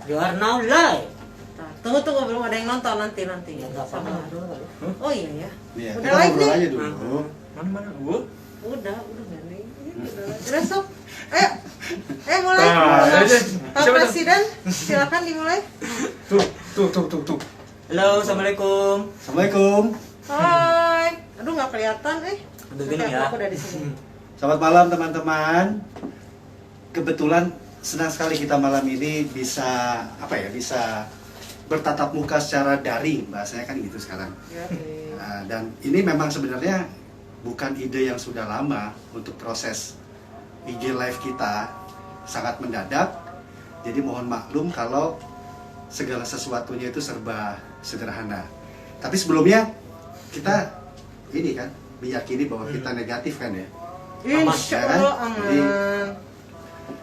You are now live. Nah, tunggu belum ada yang nonton nanti. Ya enggak apa-apa. Oh iya ya. Iya, Udah kita live ngobrol nih? aja dulu. Mana gua? Udah nih. Udah sob. Ayo mulai. Nah, Pak siapa tuh? Presiden, silakan dimulai. Tuh. Halo, assalamualaikum. Assalamualaikum. Hai. Aduh nggak kelihatan Aduh, gini ya. Aku udah di sini. Selamat malam teman-teman. Kebetulan senang sekali kita malam ini bisa bisa bertatap muka secara daring, bahasanya kan gitu sekarang. Ya, Dan ini memang sebenarnya bukan ide yang sudah lama untuk proses IG live kita, sangat mendadak. Jadi mohon maklum kalau segala sesuatunya itu serba sederhana. Tapi sebelumnya kita ini kan meyakini bahwa kita negatif kan ya. Insya Allah Jadi, aman.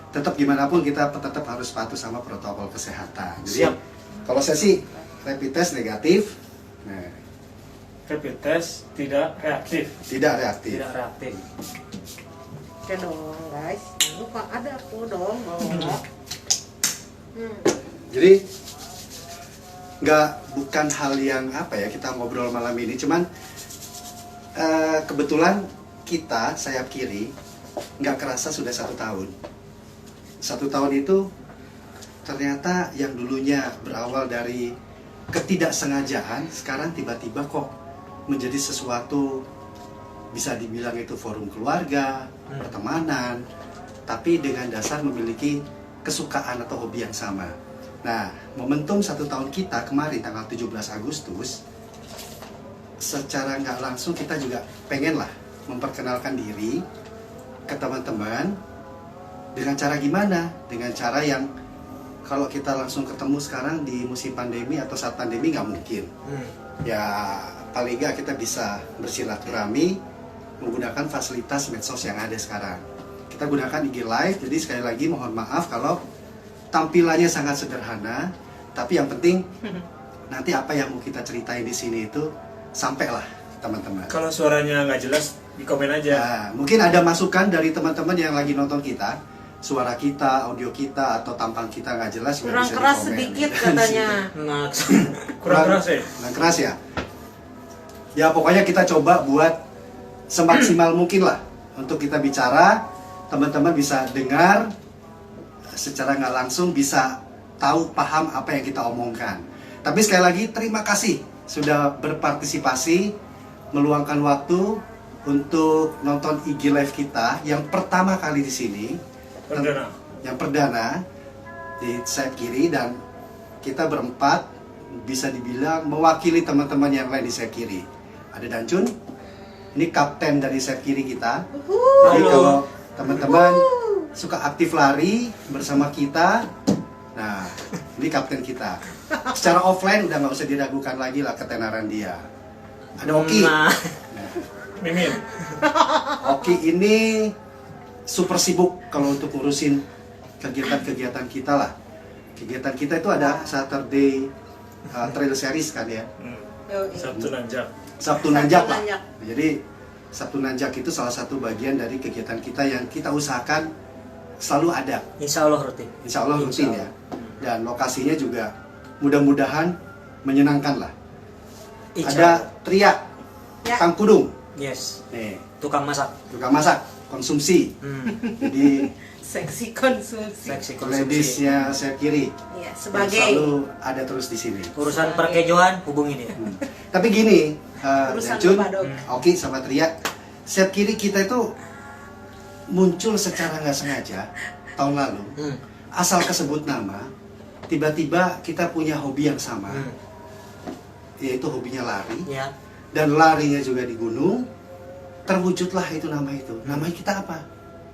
tetap gimana pun kita tetap harus patuh sama protokol kesehatan. Jadi Siap. kalau saya sih rapid test negatif, nah, Rapid test tidak reaktif. tidak reaktif. Tidak reaktif. Oke dong guys. Lupa ada aku dong. Jadi bukan hal yang kita ngobrol malam ini, cuman kebetulan kita sayap kiri nggak kerasa sudah 1 tahun. 1 tahun itu ternyata yang dulunya berawal dari ketidaksengajaan, sekarang tiba-tiba kok menjadi sesuatu, bisa dibilang itu forum keluarga, pertemanan, tapi dengan dasar memiliki kesukaan atau hobi yang sama. Nah, momentum 1 tahun kita kemarin tanggal 17 Agustus, secara nggak langsung kita juga pengen lah memperkenalkan diri ke teman-teman. Dengan cara gimana? Dengan cara yang kalau kita langsung ketemu sekarang di musim pandemi atau saat pandemi nggak mungkin. Ya paling nggak kita bisa bersilaturahmi menggunakan fasilitas medsos yang ada sekarang. Kita gunakan IG Live, jadi sekali lagi mohon maaf kalau tampilannya sangat sederhana, tapi yang penting nanti apa yang mau kita ceritain di sini itu sampailah teman-teman. Kalau suaranya nggak jelas, di komen aja. Nah, mungkin ada masukan dari teman-teman yang lagi nonton kita, suara kita, audio kita, atau tampang kita nggak jelas, juga Kurang bisa keras di komen. sedikit katanya. Nah, Kurang keras ya? Kurang keras ya? Ya pokoknya kita coba buat semaksimal mungkin lah untuk kita bicara, teman-teman bisa dengar secara nggak langsung, bisa tahu, paham apa yang kita omongkan. Tapi sekali lagi terima kasih sudah berpartisipasi, meluangkan waktu untuk nonton IG live kita yang pertama kali di sini, yang perdana di sayap kiri, dan kita berempat bisa dibilang mewakili teman-teman yang lain di sayap kiri. Ada Dancun, ini kapten dari sayap kiri kita. Jadi Halo. kalau teman-teman suka aktif lari bersama kita, nah ini kapten kita. Secara offline udah nggak usah diragukan lagi lah ketenaran dia. Ada Oki. Nah, Mimin. Oki ini super sibuk kalau untuk ngurusin kegiatan-kegiatan kita lah. Kegiatan kita itu ada Saturday Trail Series kan ya. Sabtu nanjak. Sabtu Nanjak lah. Nanjak. Jadi Sabtu Nanjak itu salah satu bagian dari kegiatan kita yang kita usahakan selalu ada. insya Allah rutin. Insya Allah rutin Insya ya. Dan lokasinya juga mudah-mudahan menyenangkan lah. Insya Ada Allah. Tria, Ya. Kang Kudung. Yes. Nih, Tukang masak. tukang masak, konsumsi. Jadi Seksi konsumsi. Seksi konsumsi. ladiesnya saya kiri. Iya, Yang sebagai selalu ada terus di sini. Urusan perkejoan hubungi dia. Tapi gini, Urusan Dancun, lupa dong. Oki sama Tria, sayap kiri kita itu muncul secara nggak sengaja tahun lalu. Asal kesebut nama, tiba-tiba kita punya hobi yang sama, yaitu hobinya lari. Ya. Dan larinya juga di gunung. Terwujudlah itu nama itu. Namanya kita apa?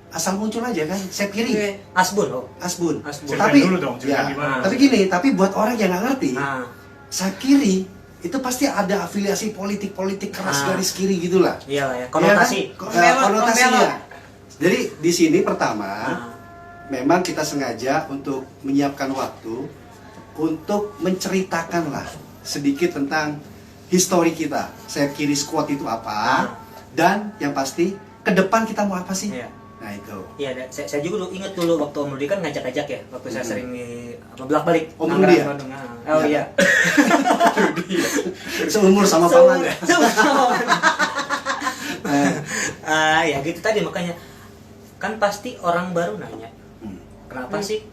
Asal muncul aja kan, sayap kiri. Oke. Asbun. Oh. Asbun. Asbun. Tapi Ceritain dulu dong, ceritain ya, gimana. tapi gini, tapi buat orang yang nggak ngerti, Nah, sayap kiri itu pasti ada afiliasi politik keras Ah. garis kiri gitulah. iyalah ya. Konotasi. Ya kan? Pembelot, Konotasinya. pembelot. Jadi di sini pertama, Nah, memang kita sengaja untuk menyiapkan waktu untuk menceritakanlah sedikit tentang histori kita. Sayap kiri squad itu apa, dan yang pasti ke depan kita mau apa sih? iya. Nah, Nah itu. Iya, saya juga dulu inget dulu waktu Om Rudi kan ngajak-ngajak ya, waktu saya sering di bolak-balik. Om Tangerang, Rudi ya? Bandung. Oh iya. Seumur sama paman ya. Ya gitu tadi makanya kan pasti orang baru nanya, kenapa sih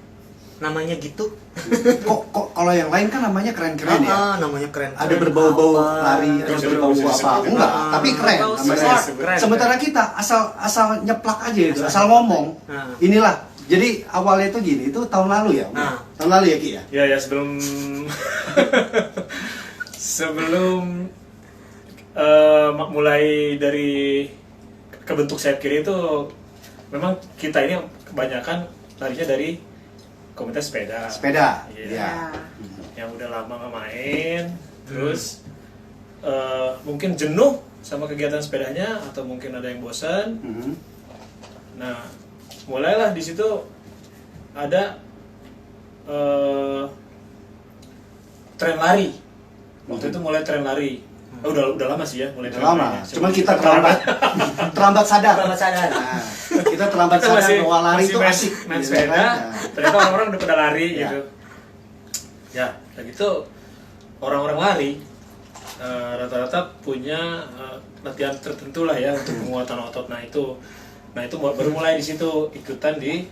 namanya gitu? Kok kalau yang lain kan namanya keren-keren ya. Namanya keren. Ada berbau-bau lari, ada berbau apa? Enggak, tapi keren Berbau namanya. sport. Keren. Sementara kita asal nyeplak aja itu, asal ngomong. Inilah. Jadi awalnya itu gini, itu tahun lalu ya. Tahun lalu ya Ki ya. Ya sebelum sebelum mulai dari kebentuk sayap kiri itu memang kita ini kebanyakan larinya dari komunitas sepeda. Sepeda. Iya. Iya. Yang udah lama nggak main, terus mungkin jenuh sama kegiatan sepedanya atau mungkin ada yang bosan. Nah, mulailah di situ ada tren lari. Waktu itu mulai tren lari. Udah lama sih ya, mulai Udah tren lama. larinya. Cuman kita terlambat sadar. Terlambat sadar. Nah, kita terlambat Kita sadar bahwa lari itu main asik. main gitu sepeda, kan. ternyata orang-orang udah pada lari Ya. gitu. Ya, dan itu orang-orang lari rata-rata punya latihan tertentu lah ya untuk penguatan otot. Nah itu baru mulai di situ ikutan di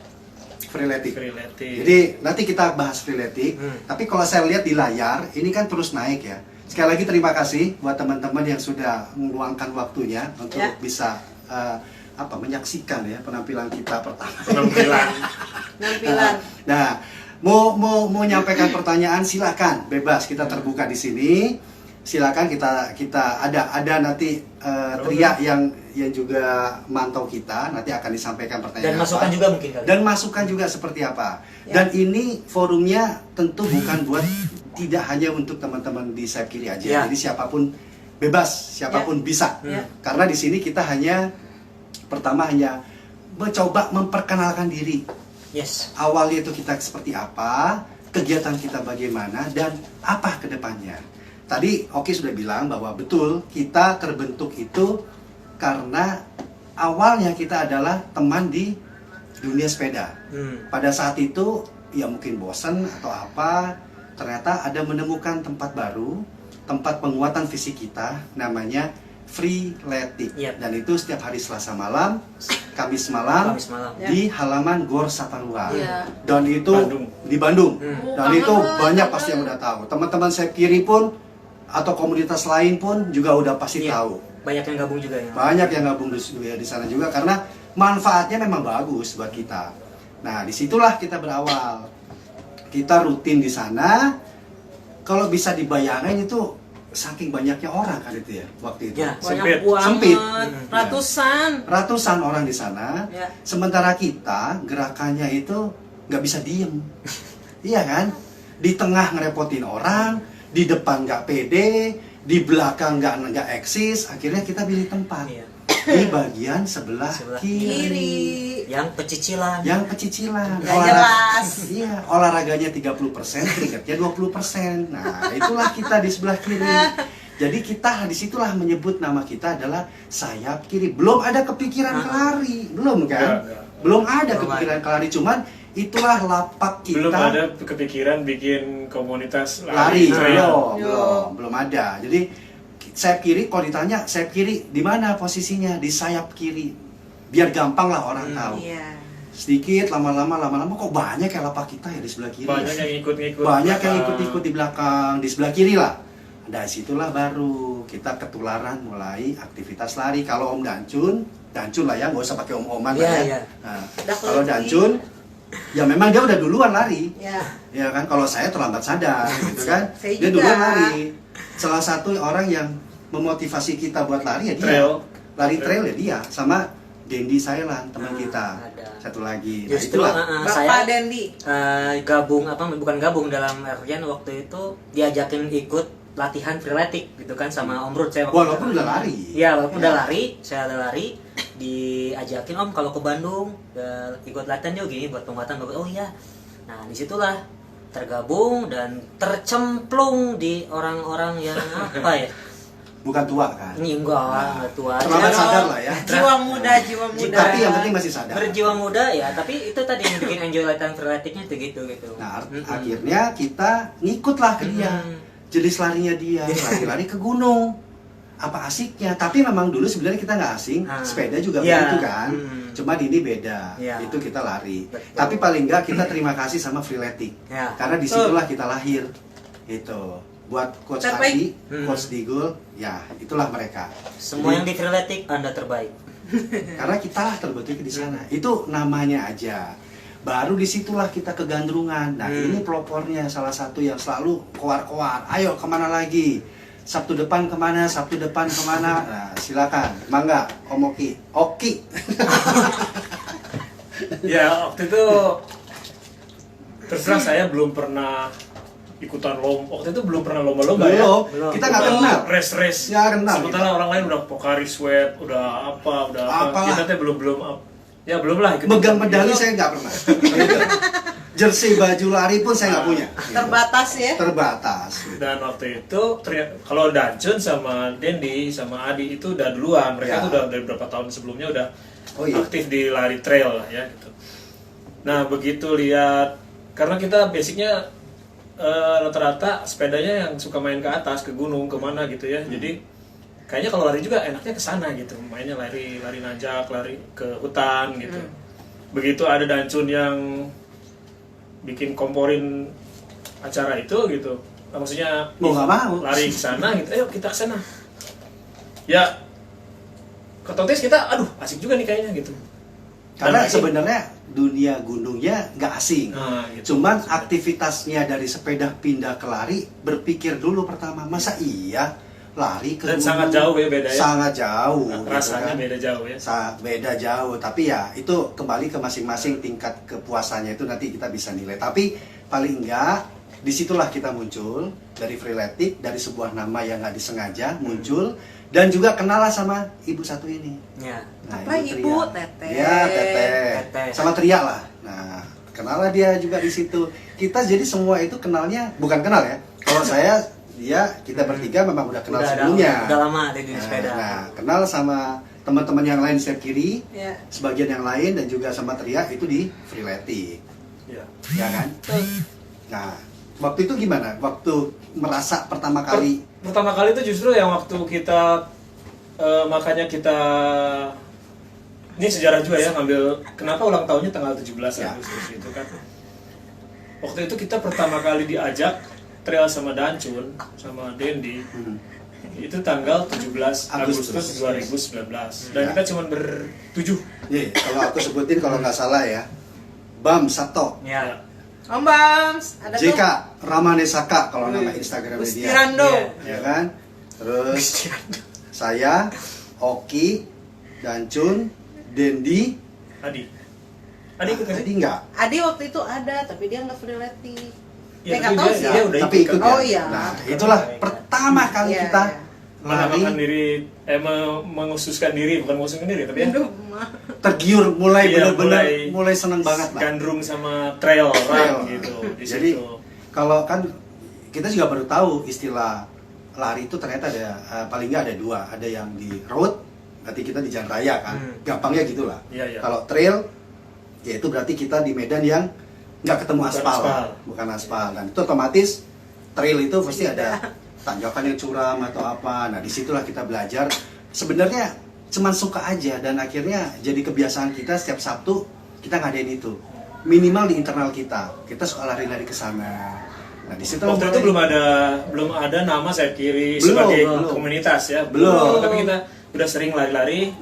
Freeletic. freeletic. Jadi nanti kita bahas freeletic. Tapi kalau saya lihat di layar, ini kan terus naik ya. Sekali lagi terima kasih buat teman-teman yang sudah meluangkan waktunya untuk Ya. bisa menyaksikan ya penampilan kita pertama. penampilan. Nampilan. Nah, mau menyampaikan pertanyaan silakan, bebas, kita terbuka di sini. Silakan kita ada nanti Tria yang juga mantau kita, nanti akan disampaikan pertanyaan Dan masukan apa. juga mungkin kali. Dan masukan juga seperti apa. Ya. Dan ini forumnya tentu bukan buat tidak hanya untuk teman-teman di sayap kiri aja. Ya. Jadi siapapun bebas, siapapun bisa. Ya. Karena di sini kita pertama hanya mencoba memperkenalkan diri. Yes. Awalnya itu kita seperti apa, kegiatan kita bagaimana, dan apa ke depannya. Tadi Oki sudah bilang bahwa betul kita terbentuk itu karena awalnya kita adalah teman di dunia sepeda. Pada saat itu ya mungkin bosan atau apa, ternyata ada menemukan tempat baru, tempat penguatan fisik kita, namanya Freeletic. Yep. Dan itu setiap hari Selasa malam, Kamis malam, Kamis malam. di halaman Gor Saparua. Iya. Dan itu Bandung. di Bandung. Hmm. Dan itu banyak pasti yang udah tahu. Teman-teman sayap kiri pun atau komunitas lain pun juga udah pasti Iya. tahu. Banyak yang gabung juga ya. Banyak yang gabung di sana juga karena manfaatnya memang bagus buat kita. Nah, disitulah kita berawal. Kita rutin di sana. Kalau bisa dibayangin itu saking banyaknya orang kan itu ya waktu itu. Ya. Banyak Sempit. banget. Sempit. Ratusan. Ratusan orang di sana. Ya. Sementara kita gerakannya itu nggak bisa diem. Iya kan? Di tengah ngerepotin orang, di depan nggak pede, di belakang nggak eksis. Akhirnya kita pilih tempat Iya. di bagian sebelah Sebelah kiri. Yang pecicilan. Yang pecicilan. Nggak jelas. Iya, olahraganya 30%, keringatnya 20%. Nah, itulah kita di sebelah kiri. Jadi kita disitulah menyebut nama kita adalah sayap kiri. Belum ada kepikiran kelari, belum kan? Enggak. Belum ada Belum kepikiran kelari, cuman itulah lapak kita. Belum ada kepikiran bikin komunitas Lari, trail. belum ada. Jadi sayap kiri, kalau ditanya sayap kiri di mana posisinya, di sayap kiri, biar gampang lah orang tahu. Iya. Sedikit lama-lama kok banyak ya lapak kita ya di sebelah kiri. Banyak yang ikut-ikut. Banyak yang ikut-ikut di belakang, di sebelah kiri lah. Dari situlah baru kita ketularan mulai aktivitas lari. Kalau Om Dancun lah ya, nggak usah pakai om-oman Iya, lah ya. iya. Nah, Udah kalau kelihatan. Dancun, ya memang dia udah duluan lari. Ya. Ya kan, kalau saya terlambat sadar gitu kan. Saya Dia juga. duluan lari. Salah satu orang yang memotivasi kita buat lari ya dia. Trail. Lari trail ya dia sama Dendi Sailan, teman Ah, kita. ada. Satu lagi. Nah, Justru itulah. Bapak saya Dendi. gabung bukan gabung dalam artian waktu itu diajakin ikut latihan freeletic gitu kan sama Om Rud. Saya waktu Walaupun itu- udah lari. Iya, walaupun Ya. udah lari, saya udah lari, diajakin Om kalau ke Bandung ikut latihan yuk gini buat penguatan. Oh iya. Nah, disitulah tergabung dan tercemplung di orang-orang yang apa ya? bukan tua kan? Ini enggak tua. Terlambat sadar lah ya. Jiwa muda, jiwa muda. Tapi yang penting masih sadar. Berjiwa muda ya, tapi itu tadi yang bikin enjoy latihan freeletics-nya itu gitu. Nah, akhirnya kita ngikutlah ke dia. Jenis larinya dia, lari-lari ke gunung. Apa asiknya? Tapi memang dulu sebenarnya kita nggak asing, sepeda juga begitu kan. Cuman ini beda, itu kita lari. Betul. Tapi paling nggak kita terima kasih sama freeletics. Ya. Karena disitulah kita lahir. Itu buat coach Terbaik. Adi, coach Digul, ya itulah mereka. Semua Jadi, yang di freeletics Anda terbaik. karena kita lah terbentuk di sana. Itu namanya aja. Baru disitulah kita kegandrungan. Nah ini pelopornya salah satu yang selalu koar-koar. Ayo kemana lagi? Sabtu depan kemana? Sabtu depan kemana? Nah silakan. Mangga, Om Oki. Oki. Ya waktu itu terus terang saya belum pernah ikutan lomba. Waktu itu belum pernah lomba-lomba ya. Belum. Kita nggak kenal. Race-race. Nggak kenal. Sementara orang lain udah Pocari Sweat, udah apa. Apalah. Kita tuh belum ya belum lah. Megang medali saya nggak pernah. Jersey baju lari pun saya nggak punya. Terbatas ya. Terbatas. Dan waktu itu kalau Dancun sama Dendi sama Adi itu udah duluan. Mereka Ya. tuh udah dari beberapa tahun sebelumnya udah Oh iya. aktif di lari trail lah ya gitu. Nah begitu lihat, karena kita basicnya rata-rata sepedanya yang suka main ke atas, ke gunung, kemana gitu ya. Jadi kayaknya kalau lari juga enaknya ke sana gitu. Mainnya lari nanjak, lari ke hutan gitu. Begitu ada Dancun yang bikin komporin acara itu gitu. Maksudnya Mau nggak mau. lari ke sana gitu. Ayo kita ke sana. Ya otomatis kita aduh asik juga nih kayaknya gitu. Karena Dan sebenarnya dunia gunungnya nggak asing. Nah, gitu. Cuman aktivitasnya dari sepeda pindah ke lari, berpikir dulu pertama, masa iya lari ke Dan gunung? sangat jauh ya beda ya. Sangat jauh. Rasanya gitu kan. beda jauh ya. Beda jauh, tapi ya itu kembali ke masing-masing tingkat kepuasannya itu nanti kita bisa nilai. Tapi paling enggak disitulah kita muncul dari freeletics, dari sebuah nama yang nggak disengaja muncul, dan juga kenalah sama ibu satu ini. Ya. Nah, Apa ibu? Tria. Teteh. Ya, Teteh. Teteh. Sama Tria lah. Nah, kenal lah dia juga di situ. Kita jadi semua itu kenalnya, bukan kenal ya. Kalau saya, dia, kita bertiga memang udah kenal sebelumnya. Udah lama di dunia sepeda. Nah, kenal sama teman-teman yang lain di sebelah kiri, Ya. sebagian yang lain, dan juga sama Tria itu di freeletics. Ya. Ya kan? Nah, waktu itu gimana? Waktu merasa pertama kali Pertama kali itu justru yang waktu kita makanya kita ini sejarah juga ya ngambil kenapa ulang tahunnya tanggal 17 Ya. Agustus itu kan. Waktu itu kita pertama kali diajak trail sama Dancun sama Dendi itu tanggal 17 Agustus 2019 dan Ya. kita cuma bertujuh. nih, kalau aku sebutin kalau nggak salah ya, Bam Sato, Ya. Om Bams, ada JK tuh. Ramanesaka kalau nama Instagramnya Gusti dia. Rando. Iya. Ya kan? Terus saya, Oki, Dancun, Dendi, Adi ikut kan? Adi enggak. Adi waktu itu ada, tapi dia nggak freeletics. Ya, nggak tapi tahu dia- sih. dia udah Tapi ikut ikut kan? ya. Oh, iya. Nah, itulah pertama kali Iya, kita iya. Menamakan lari diri mengkhususkan diri bukan mengusungkan diri tapi ya Aduh, Ma. tergiur, mulai Iya, benar-benar mulai seneng banget lah. gandrung sama trail Trail. run gitu di Jadi situ. kalau kan kita juga baru tahu istilah lari itu ternyata ada paling nggak ada dua, ada yang di road, berarti kita di jalan raya kan, gampangnya gitulah. Iya, iya. Kalau trail, ya itu berarti kita di medan yang nggak ketemu Bukan aspal, aspal. bukan aspal, dan itu otomatis trail itu pasti ada tanjakan yang curam atau apa. Nah disitulah kita belajar. Sebenarnya cuman suka aja dan akhirnya jadi kebiasaan kita setiap Sabtu kita ngadain itu. Minimal di internal kita suka lari-lari ke sana. Nah di situ Waktu itu belum ada nama sayap kiri Belum, sebagai belum. komunitas ya. Belum. Tapi kita udah sering lari-lari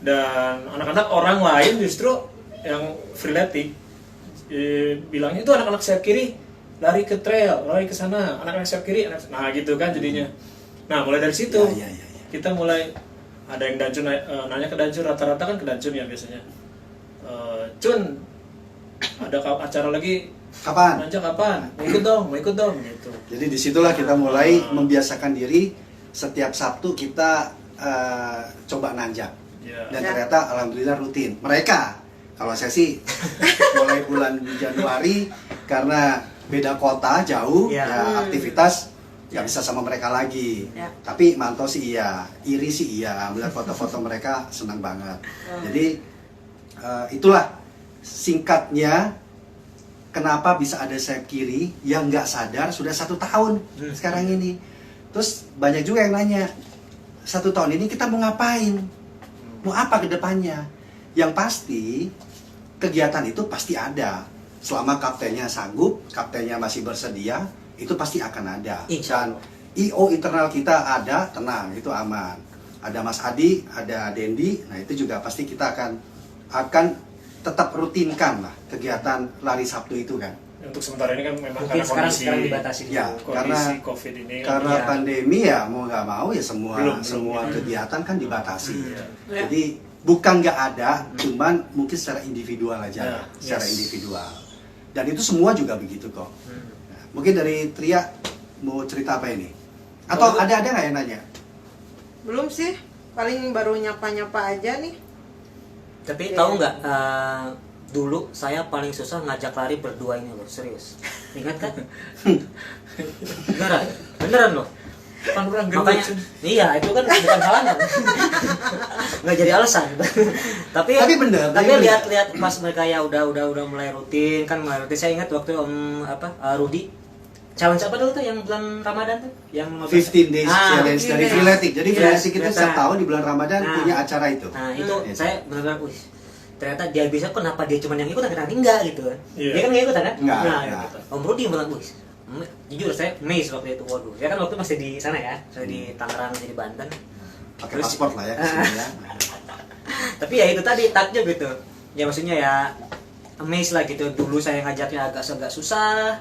dan anak-anak orang lain justru yang freeletics bilangnya itu anak-anak sayap kiri lari ke trail, lari ke sana, anak-anak sayap kiri, nah gitu kan jadinya. Nah mulai dari situ Ya. kita mulai ada yang Dancun nanya ke Dancun, rata-rata kan ke Dancun ya biasanya. Cun, ada acara lagi Kapan? nanjak kapan? Mau ikut dong gitu. Jadi disitulah kita mulai membiasakan diri setiap Sabtu kita coba nanjak. Ya. Dan ternyata alhamdulillah rutin. Mereka, kalau saya sih mulai bulan Januari karena beda kota jauh, Ya. ya aktivitas nggak bisa sama mereka lagi. Ya. Tapi mantau sih iya, iri sih iya, melihat foto-foto mereka senang banget. Jadi itulah singkatnya kenapa bisa ada sayap kiri yang nggak sadar sudah 1 tahun sekarang ini. Terus banyak juga yang nanya, 1 tahun ini kita mau ngapain? Mau apa ke depannya? Yang pasti kegiatan itu pasti ada. Selama kaptennya sanggup, kaptennya masih bersedia, itu pasti akan ada. Insya Dan IO internal kita ada, tenang, itu aman. Ada Mas Adi, ada Dendi, nah itu juga pasti kita akan tetap rutinkan lah kegiatan lari Sabtu itu kan. Untuk sementara ini kan memang Mungkin karena sekarang kondisi dibatasi dulu. Ya, kondisi COVID ini karena Iya. pandemi ya mau nggak mau ya semua Belum. kegiatan kan dibatasi. Iya. Jadi bukan nggak ada, cuman mungkin secara individual aja, Ya, secara yes. individual. Dan itu semua juga begitu kok. Hmm. Nah, mungkin dari Tria mau cerita apa ini? Atau ada nggak yang nanya? Belum sih, paling baru nyapa-nyapa aja nih. Tapi Oke. tahu nggak, dulu saya paling susah ngajak lari berdua ini loh, serius. Ingat kan? Beneran loh. Kan orang gendut, Makanya, Cun. iya itu kan bukan halangan. Nggak jadi alasan. tapi bener, tapi bener. lihat pas mereka ya udah mulai rutin kan, mulai rutin. Saya ingat waktu Rudi challenge apa dulu tuh yang bulan Ramadan tuh, yang 15 days challenge 15 dari days. Freeletic. Jadi Iya, Freeletic itu ternyata. setiap tahun di bulan Ramadan Nah. punya acara itu. Nah itu Yes. saya benar-benar, wih, ternyata dia bisa, kenapa dia cuma yang ikutan, kenapa enggak gitu kan? Iya. Dia kan nggak ikutan kan? Enggak, Nah, enggak. gitu. Om Rudi bilang, wih, jujur saya amazed waktu itu, waduh. Saya kan waktu itu masih di sana ya, saya di Tangerang, jadi Banten. Pakai Terus- paspor lah ya kesini ya. Tapi ya itu tadi takjub gitu. Ya maksudnya ya amazed lah gitu. Dulu saya ngajaknya agak susah,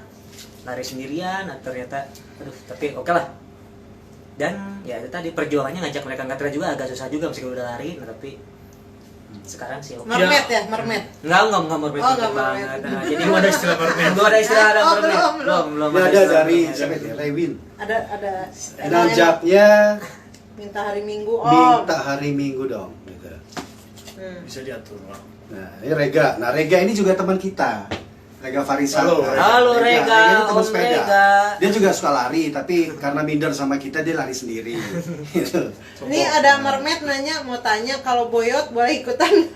lari sendirian, nah, ternyata aduh, tapi oke lah. Dan ya itu tadi perjuangannya ngajak mereka nggak juga agak susah juga meskipun udah lari, nah, tapi sekarang sih oke. Mermaid ya, mermaid. Enggak morbid Oh, nggak banget. morbid. Nah, jadi Belum ada istilah mermaid. Belum ada istilah ada Oh, mermaid. belum. Belum Ini ada istilah dari mermaid. siapa itu? Rewin. Ada Ngajaknya minta hari Minggu. Oh. minta hari Minggu dong. Gitu. Bisa diatur lah. Nah, ini Rega. Nah, Rega ini juga teman kita. Rega Farisa. Halo, Nah, Halo, Rega. ini teman Om sepeda. Rega. Dia juga suka lari, tapi karena minder sama kita dia lari sendiri. Gitu. Ini ada mermaid nanya, mau tanya kalau Boyot boleh ikutan.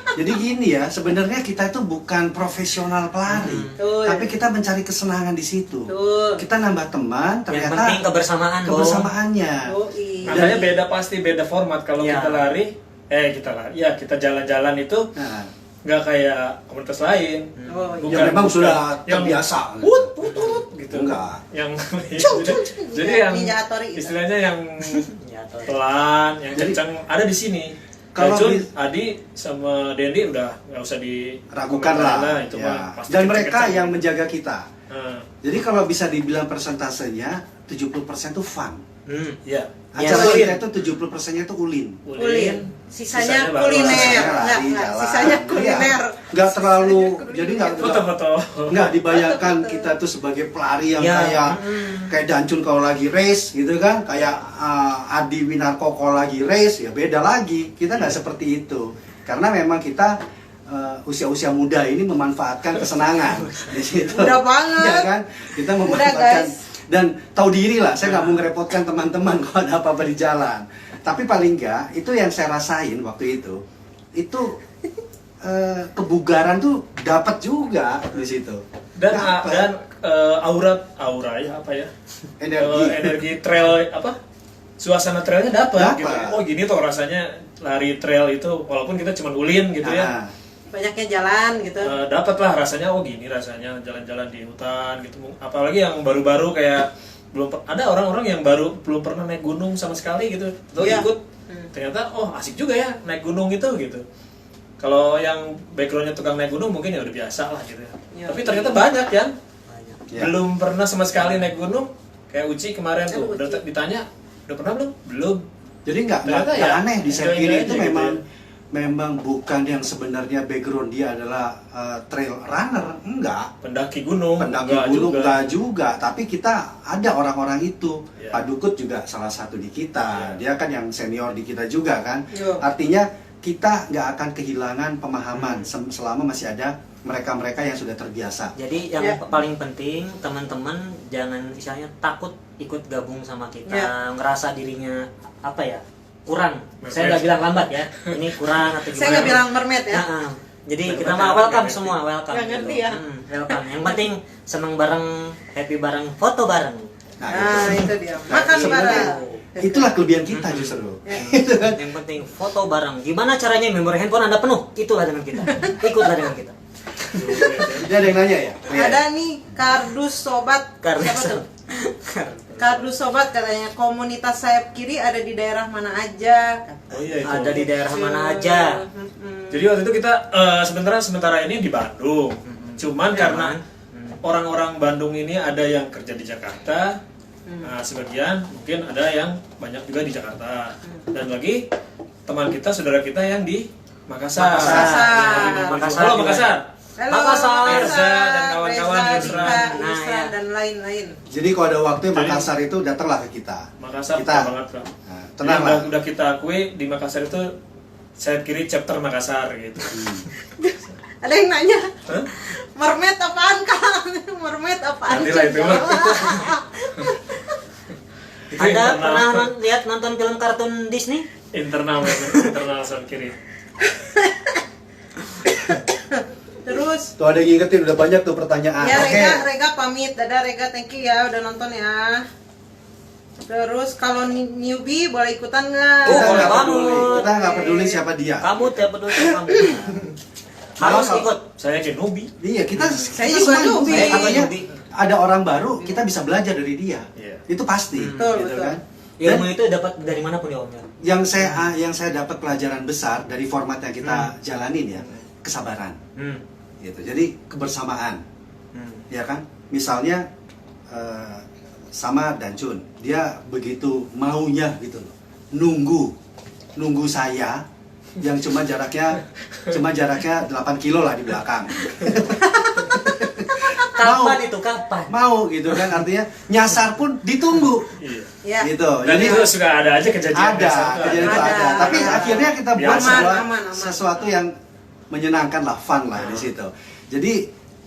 Jadi gini ya, sebenarnya kita itu bukan profesional pelari, Betul. tapi kita mencari kesenangan di situ. Betul. Kita nambah teman, Yang ternyata penting kebersamaan, Bro. kebersamaannya. Yoi. Makanya beda format kalau Iya. kita lari, kita jalan-jalan itu Nah, nggak kayak komunitas lain. Oh, iya. yang memang sudah yang terbiasa. put gitu. Enggak. Yang Cung, cung, cung. jadi yang Ninja Hattori gitu. istilahnya yang Ya, atau- pelan, yang Jadi- kencang ada di sini. Kalau Kalau di- Adi sama Dendi udah nggak usah Ragukan lah. itu Ya. mah pasti Dan mereka kencang-kencang. yang menjaga kita. Nah, Jadi kalau bisa dibilang persentasenya 70% itu fun. ya. Acara Ulin. kita itu 70%-nya itu ulin. Ulin. Sisanya baru kuliner. Sisanya Enggak, lari, enggak. jalan. Sisanya Iya. kuliner. Nggak terlalu, Sisanya jadi kuliner. Foto-foto. nggak dibayangkan Betul. kita tuh sebagai pelari yang Ya, kayak Dancun kalau lagi race gitu kan, kayak Adi Winarko kalau lagi race ya beda lagi. Kita nggak seperti itu karena memang kita usia-usia muda ini memanfaatkan kesenangan di situ. Muda banget. Ya kan? Kita Muda, memanfaatkan guys. dan tahu diri lah. Saya nggak mau ngerepotkan teman-teman kalau ada apa-apa di jalan. Tapi paling nggak itu yang saya rasain waktu itu kebugaran tuh dapat juga di situ. Dan Dapet. aura ya apa ya? Energi. Energi trail apa? Suasana trailnya dapat Dapat. gitu. Oh gini tuh rasanya lari trail itu walaupun kita cuma ulin gitu ya. Nah, Banyaknya jalan gitu. Dapat lah rasanya, oh gini rasanya jalan-jalan di hutan gitu. Apalagi yang baru-baru kayak ada orang-orang yang belum pernah naik gunung sama sekali gitu. Terus Iya. ikut ternyata oh asik juga ya naik gunung itu gitu. Kalau yang backgroundnya tukang naik gunung mungkin ya udah biasa lah gitu. Iya. Tapi ternyata banyak yang banyak. Ya. belum pernah sama sekali naik gunung. Kayak Uci kemarin tuh, Uci. ditanya udah pernah belum? Belum. Jadi nggak Ternyata ya, aneh di saya enjoy-enjoy kiri itu aja gitu memang bukan yang sebenarnya background dia adalah trail runner, enggak. Pendaki gunung. Pendaki enggak gunung juga. enggak juga, tapi kita ada orang-orang itu. Ya. Pak Dukut juga salah satu di kita. Ya. Dia kan yang senior di kita juga kan. Yo. Artinya kita nggak akan kehilangan pemahaman selama masih ada mereka-mereka yang sudah terbiasa. Jadi yang Ya. paling penting teman-teman jangan misalnya takut ikut gabung sama kita, Ya. ngerasa dirinya apa ya kurang. Mermet. Saya nggak bilang lambat ya, ini kurang atau gimana. Saya nggak bilang mermaid ya. Nah, jadi Mermet kita ya, mah welcome nggak semua, welcome. Nggak ngerti gitu. ya. Welcome. Yang penting seneng bareng, happy bareng, foto bareng. Nah, itu dia. Nah, Makan sebenarnya bareng. itulah kelebihan kita justru. Yang penting foto bareng. Gimana caranya memori handphone Anda penuh? Itulah dengan kita. Ikutlah dengan kita. Dia ada yang nanya ya? Ada nih kardus sobat. Karena Siapa tuh? Kardus sobat katanya komunitas sayap kiri ada di daerah mana aja? Oh iya itu. ada di daerah mana aja. Jadi waktu itu kita sementara ini di Bandung. Cuman karena orang-orang Bandung ini ada yang kerja di Jakarta, sebagian mungkin ada yang banyak juga di Jakarta, dan lagi teman kita, saudara kita yang di Makassar. Makassar. Halo juga. Makassar. Halo, Makassar. Reza dan kawan-kawan, Reza, Yusran. Dika, Nah, Yusran, ya. dan lain-lain. Jadi kalau ada waktu Jadi- Makassar itu datanglah ke kita. Makassar Kita kita banget, Bro. nah, Jadi tenang lah. udah kita akui di Makassar itu saya kiri chapter Makassar gitu. Ada yang nanya, Hah? mermaid apaan Kang? Mermaid apaan? Nanti lah itu mah. Itu Anda internal. pernah lihat nonton film kartun Disney? internal soal kiri. Terus Tuh ada yang ngingetin udah banyak tuh pertanyaan. ya Oke. Rega pamit. Dadah Rega, thank you ya udah nonton ya. Terus kalau newbie boleh ikutan nggak? Kita Oh, nggak kamu. peduli. Kita nggak peduli siapa dia. Kamu tidak peduli sama kamu. Harus Kalau- ikut. Saya Kenobi. Iya, kita Saya kita juga semua newbie. newbie. Artinya Newbie. ada orang baru, kita bisa belajar dari dia. Iya. Itu pasti, Betul, gitu betul. kan? Dan Ilmu itu dapat dari manapun ya Om ya. yang saya dapat pelajaran besar dari format yang kita jalanin ya, kesabaran. Gitu. Jadi kebersamaan, ya kan? Misalnya sama Dancun, dia begitu maunya gitu loh, nunggu saya yang cuma jaraknya 8 kilo lah di belakang. Kapan itu? Kapan? Mau gitu kan, artinya nyasar pun ditunggu Iya. Ya. gitu. Dan Jadi itu suka ada aja kejadian ada biasa tuh kejadian itu Ada. ada, tapi akhirnya kita buat Biasa. Aman. sesuatu yang menyenangkan lah, fun lah di situ. Jadi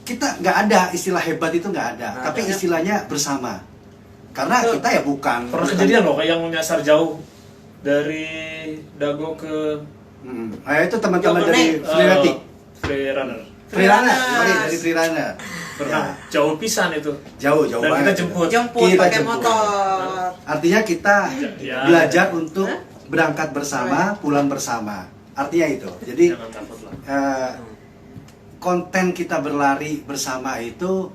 kita nggak ada istilah hebat itu nggak ada, Nggak tapi ada. istilahnya bersama. Karena Betul. kita ya bukan Pernah kejadian loh kayak yang nyasar jauh dari Dago ke itu teman-teman Yang dari mana? Freeletics. Free Runner. Freerunner, Freerunner. sorry, dari Freerunner. Pernah Ya, jauh pisan itu. jauh Dan banget. kita jemput. Jemput Kita pakai jemput. motor. Artinya kita Ya. belajar untuk Hah? berangkat bersama, pulang bersama. Artinya itu. Jadi Jangan takut lah. konten kita berlari bersama itu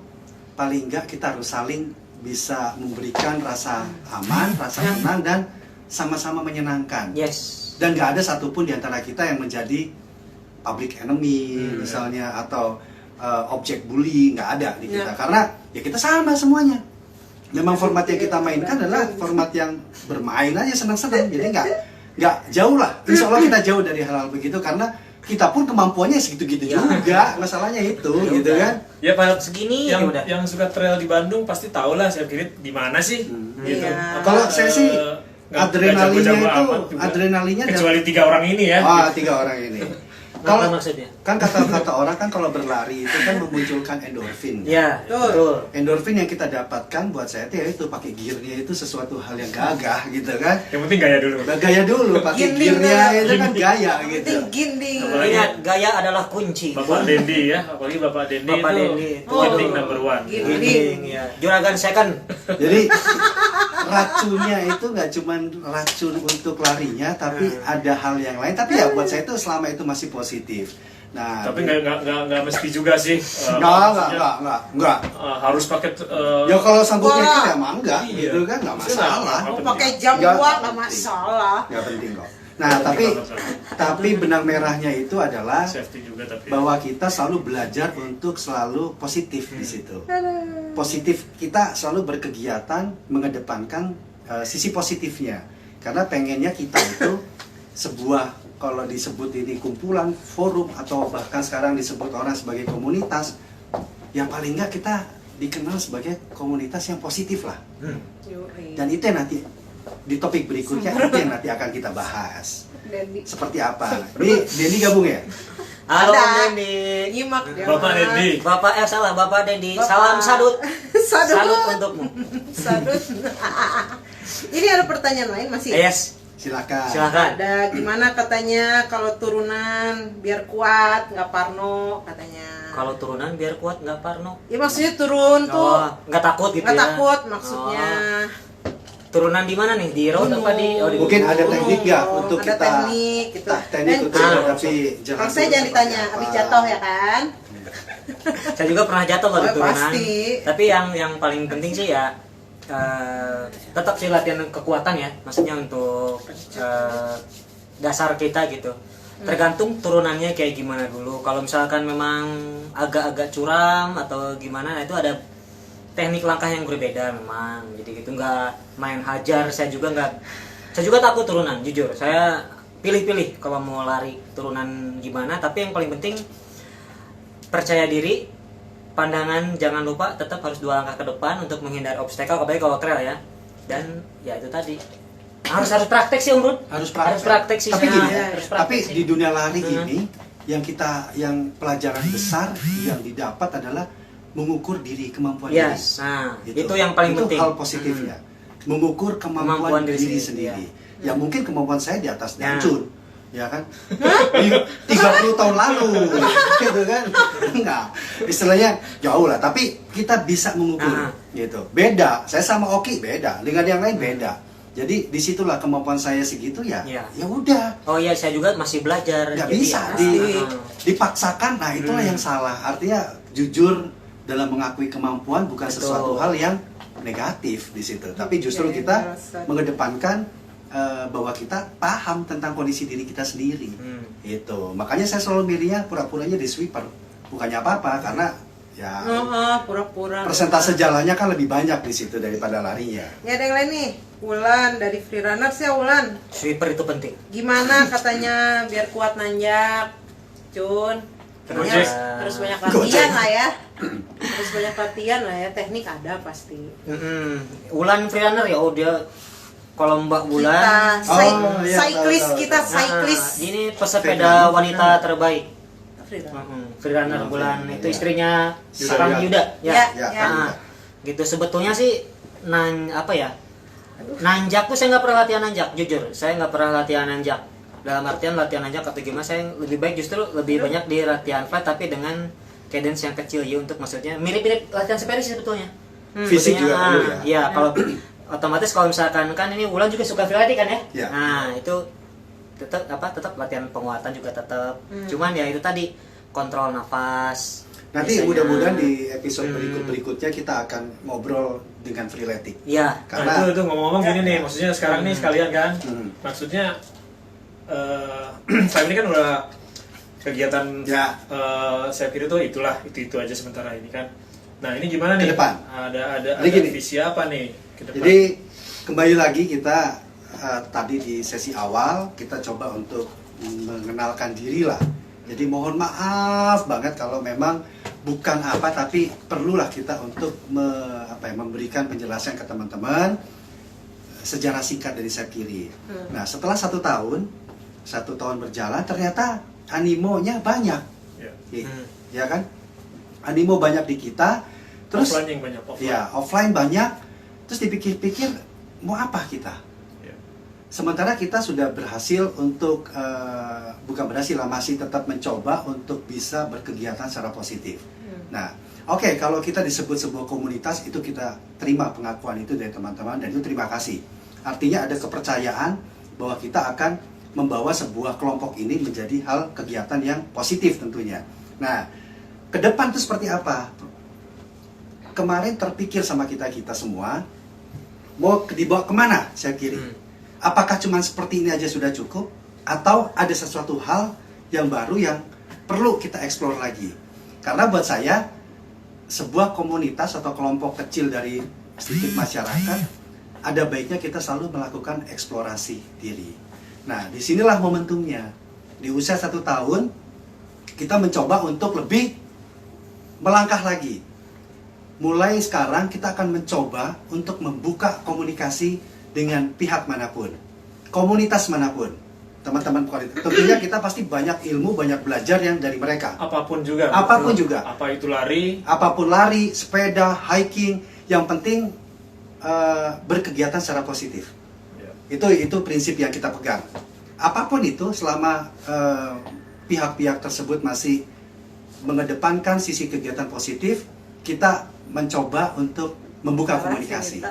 paling enggak kita harus saling bisa memberikan rasa aman, rasa tenang, dan sama-sama menyenangkan. Yes. Dan nggak ada satupun di antara kita yang menjadi public enemy misalnya, atau objek bully, nggak ada di kita. Ya. Karena ya kita sama semuanya. Memang format yang kita mainkan adalah format yang bermain aja senang-senang. Jadi nggak jauh lah. Insya Allah kita jauh dari hal-hal begitu, karena kita pun kemampuannya segitu-gitu Ya. juga. Masalahnya itu, Ya gitu udah. kan? Ya Pak, Segini yang ya udah. yang suka trail di Bandung pasti tahu lah saya kiri di mana sih. Gitu. Iya. Kalau saya sih nggak adrenalinnya jago-jago itu, amat juga. adrenalinnya kecuali 3 orang ini ya. Ah, 3 orang ini. Apa Kalau maksudnya? kan kata orang kan kalau berlari itu kan memunculkan endorfin. Ya, Betul. betul. Endorfin yang kita dapatkan buat saya itu ya itu pakai gearnya itu sesuatu hal yang gagah gitu kan. Yang penting gaya dulu. Gaya dulu pakai Ginding gearnya dulu. itu kan gaya gitu. Penting ginding. Apalagi- Ingat, gaya adalah kunci. Bapak Dendi ya, apalagi Bapak Dendi Bapak itu Dendi itu. ginding number 1. Ginding. Ya. Juragan second. Jadi racunnya itu nggak cuma racun untuk larinya, tapi ada hal yang lain. Tapi ya buat saya itu selama itu masih positif. Nah, Tapi nggak mesti juga sih. Enggak. Harus pakai Ya kalau sanggup Wah. nyetir emang enggak, Iya. gitu kan enggak masalah. Mau pakai jam Nggak 2 nggak penting. masalah. Enggak penting kok. Nah, tapi benang merahnya itu adalah safety juga tapi. bahwa kita selalu belajar untuk selalu positif di situ. Positif, kita selalu berkegiatan mengedepankan sisi positifnya. Karena pengennya kita itu sebuah, kalau disebut ini kumpulan, forum, atau bahkan sekarang disebut orang sebagai komunitas, yang paling enggak kita dikenal sebagai komunitas yang positif lah. Yoi. Dan itu yang nanti di topik berikutnya itu yang nanti akan kita bahas. Dendi. Seperti apa? Ini Denny gabung ya? Halo Ada. Om Dendi. Nyimak dia. Bapak mah. Dendi. Bapak Dendi. Bapak. Salam sadut. Sadut. Salut untukmu. Sadut. Ini ada pertanyaan lain masih? Yes, Silakan. silakan. Ada gimana katanya kalau turunan biar kuat nggak parno katanya. Kalau turunan biar kuat nggak parno. Ya maksudnya turun tuh Oh, nggak takut gitu nggak ya? takut maksudnya. Turunan di mana nih? Di road apa di? Oh, di Mungkin ada gunung. teknik nggak untuk Ada kita teknik gitu. teknik Dan untuk menghadapi jalan kalau saya turun jangan seperti ditanya apa. habis jatuh ya kan. Saya juga pernah jatuh loh di Oh, turunan. pasti. Tapi yang paling penting sih ya tetap sih latihan kekuatan ya. Maksudnya untuk dasar kita gitu. Tergantung turunannya kayak gimana dulu. Kalau misalkan memang agak-agak curam atau gimana, itu ada teknik langkah yang berbeda memang. Jadi gitu nggak main hajar. Saya juga takut turunan. Jujur, saya pilih-pilih kalau mau lari turunan gimana. Tapi yang paling penting percaya diri, pandangan jangan lupa tetap harus 2 langkah ke depan untuk menghindari obstacle, apalagi kalau trail ya. Dan ya itu tadi harus praktek sih Om Rud. Harus praktek sih. Tapi Nah, gini, harus praktek tapi sih. di dunia lari Hmm. ini yang pelajaran besar yang didapat adalah mengukur diri, kemampuan Yes, diri. nah Gitu. itu yang paling itu penting. hal positifnya. Mengukur kemampuan diri sendiri. Ya mungkin kemampuan saya di atas Ya. Dancun. Ya kan? 30 tahun lalu gitu kan. Enggak. Istilahnya jauh lah, tapi kita bisa mengukur Nah. gitu. Beda. Saya sama Oki beda, dengan yang lain beda. Jadi disitulah kemampuan saya segitu ya. Ya. Ya udah. Oh iya, saya juga masih belajar. Nggak Jadi bisa ya, dipaksakan. Nah itulah yang salah. Artinya jujur dalam mengakui kemampuan bukan Betul. sesuatu hal yang negatif di situ, tapi justru Oke, kita alasan. mengedepankan bahwa kita paham tentang kondisi diri kita sendiri. Itu makanya saya selalu milihnya pura-puranya di sweeper, bukannya apa-apa karena ya Pura-pura. persentase jalannya kan lebih banyak di situ daripada larinya. Ya ada yang lain nih. Ulan dari Free Runners ya Ulan. Sweeper itu penting. Gimana katanya biar kuat nanjak, Cun? Kayaknya Gojek. harus banyak Gojek. latihan lah ya. Harus banyak latihan lah ya. Teknik ada pasti. Ulan freerunner ya, oh dia kalau Mbak Bulan. Kita Oh, iya, cyclist tahu, tahu. kita cyclist. Ini pesepeda wanita terbaik. Free Runner. Freerunner Oh, Bulan iya, itu iya. istrinya Yuda. Kang Yuda. Ya, Ya, ya. Ah, gitu sebetulnya sih nanjak tuh saya nggak pernah latihan nanjak, jujur saya nggak pernah latihan nanjak. Dalam artian latihan nanjak atau gimana, saya lebih baik justru lebih banyak di latihan flat tapi dengan cadence yang kecil ya, untuk maksudnya mirip-mirip latihan sepeda sih sebetulnya. Fisik juga perlu ya. Iya, kalau otomatis kalau misalkan kan ini Wulan juga suka freeletics kan ya. Iya. Nah, itu tetap latihan penguatan juga tetap. Cuman ya itu tadi kontrol nafas. Nanti Biasanya. mudah-mudahan di episode berikutnya kita akan ngobrol dengan freeletics. Iya. Karena Nah, itu ngomong-ngomong gini nih, maksudnya sekarang nih sekalian kan, maksudnya saya ini kan udah kegiatan Ya. saya kira tuh itu aja sementara ini kan. Nah ini gimana nih? Ke depan. Ada Jadi gini. visi apa nih ke depan? Jadi kembali lagi kita tadi di sesi awal kita coba untuk mengenalkan diri lah. Jadi mohon maaf banget kalau memang bukan apa, tapi perlulah kita untuk memberikan penjelasan ke teman-teman sejarah singkat dari sayap kiri. Nah setelah 1 tahun berjalan ternyata animonya banyak, Ya. ya kan? Animo banyak di kita. Terus Offline yang banyak offline. ya offline banyak. Terus dipikir-pikir mau apa kita? Ya. Sementara kita sudah berhasil untuk bukan berhasil lah, masih tetap mencoba untuk bisa berkegiatan secara positif. Nah, oke, kalau kita disebut sebuah komunitas itu kita terima pengakuan itu dari teman-teman dan itu terima kasih. Artinya ada kepercayaan bahwa kita akan membawa sebuah kelompok ini menjadi hal kegiatan yang positif tentunya. Nah, ke depan itu seperti apa? Kemarin terpikir sama kita semua mau dibawa kemana saya kiri. Apakah cuma seperti ini aja sudah cukup? Atau ada sesuatu hal yang baru yang perlu kita eksplor lagi? Karena buat saya, sebuah komunitas atau kelompok kecil dari sedikit masyarakat, ada baiknya kita selalu melakukan eksplorasi diri. Nah, disinilah momentumnya. Di usia 1 tahun, kita mencoba untuk lebih melangkah lagi. Mulai sekarang kita akan mencoba untuk membuka komunikasi dengan pihak manapun, komunitas manapun, teman-teman kualitas. Tentunya kita pasti banyak ilmu, banyak belajar yang dari mereka. Apapun juga. Apapun betul. juga. Apa itu lari? Apapun lari, sepeda, hiking, yang penting berkegiatan secara positif. Ya. Itu prinsip yang kita pegang. Apapun itu, selama pihak-pihak tersebut masih mengedepankan sisi kegiatan positif, kita mencoba untuk membuka komunikasi.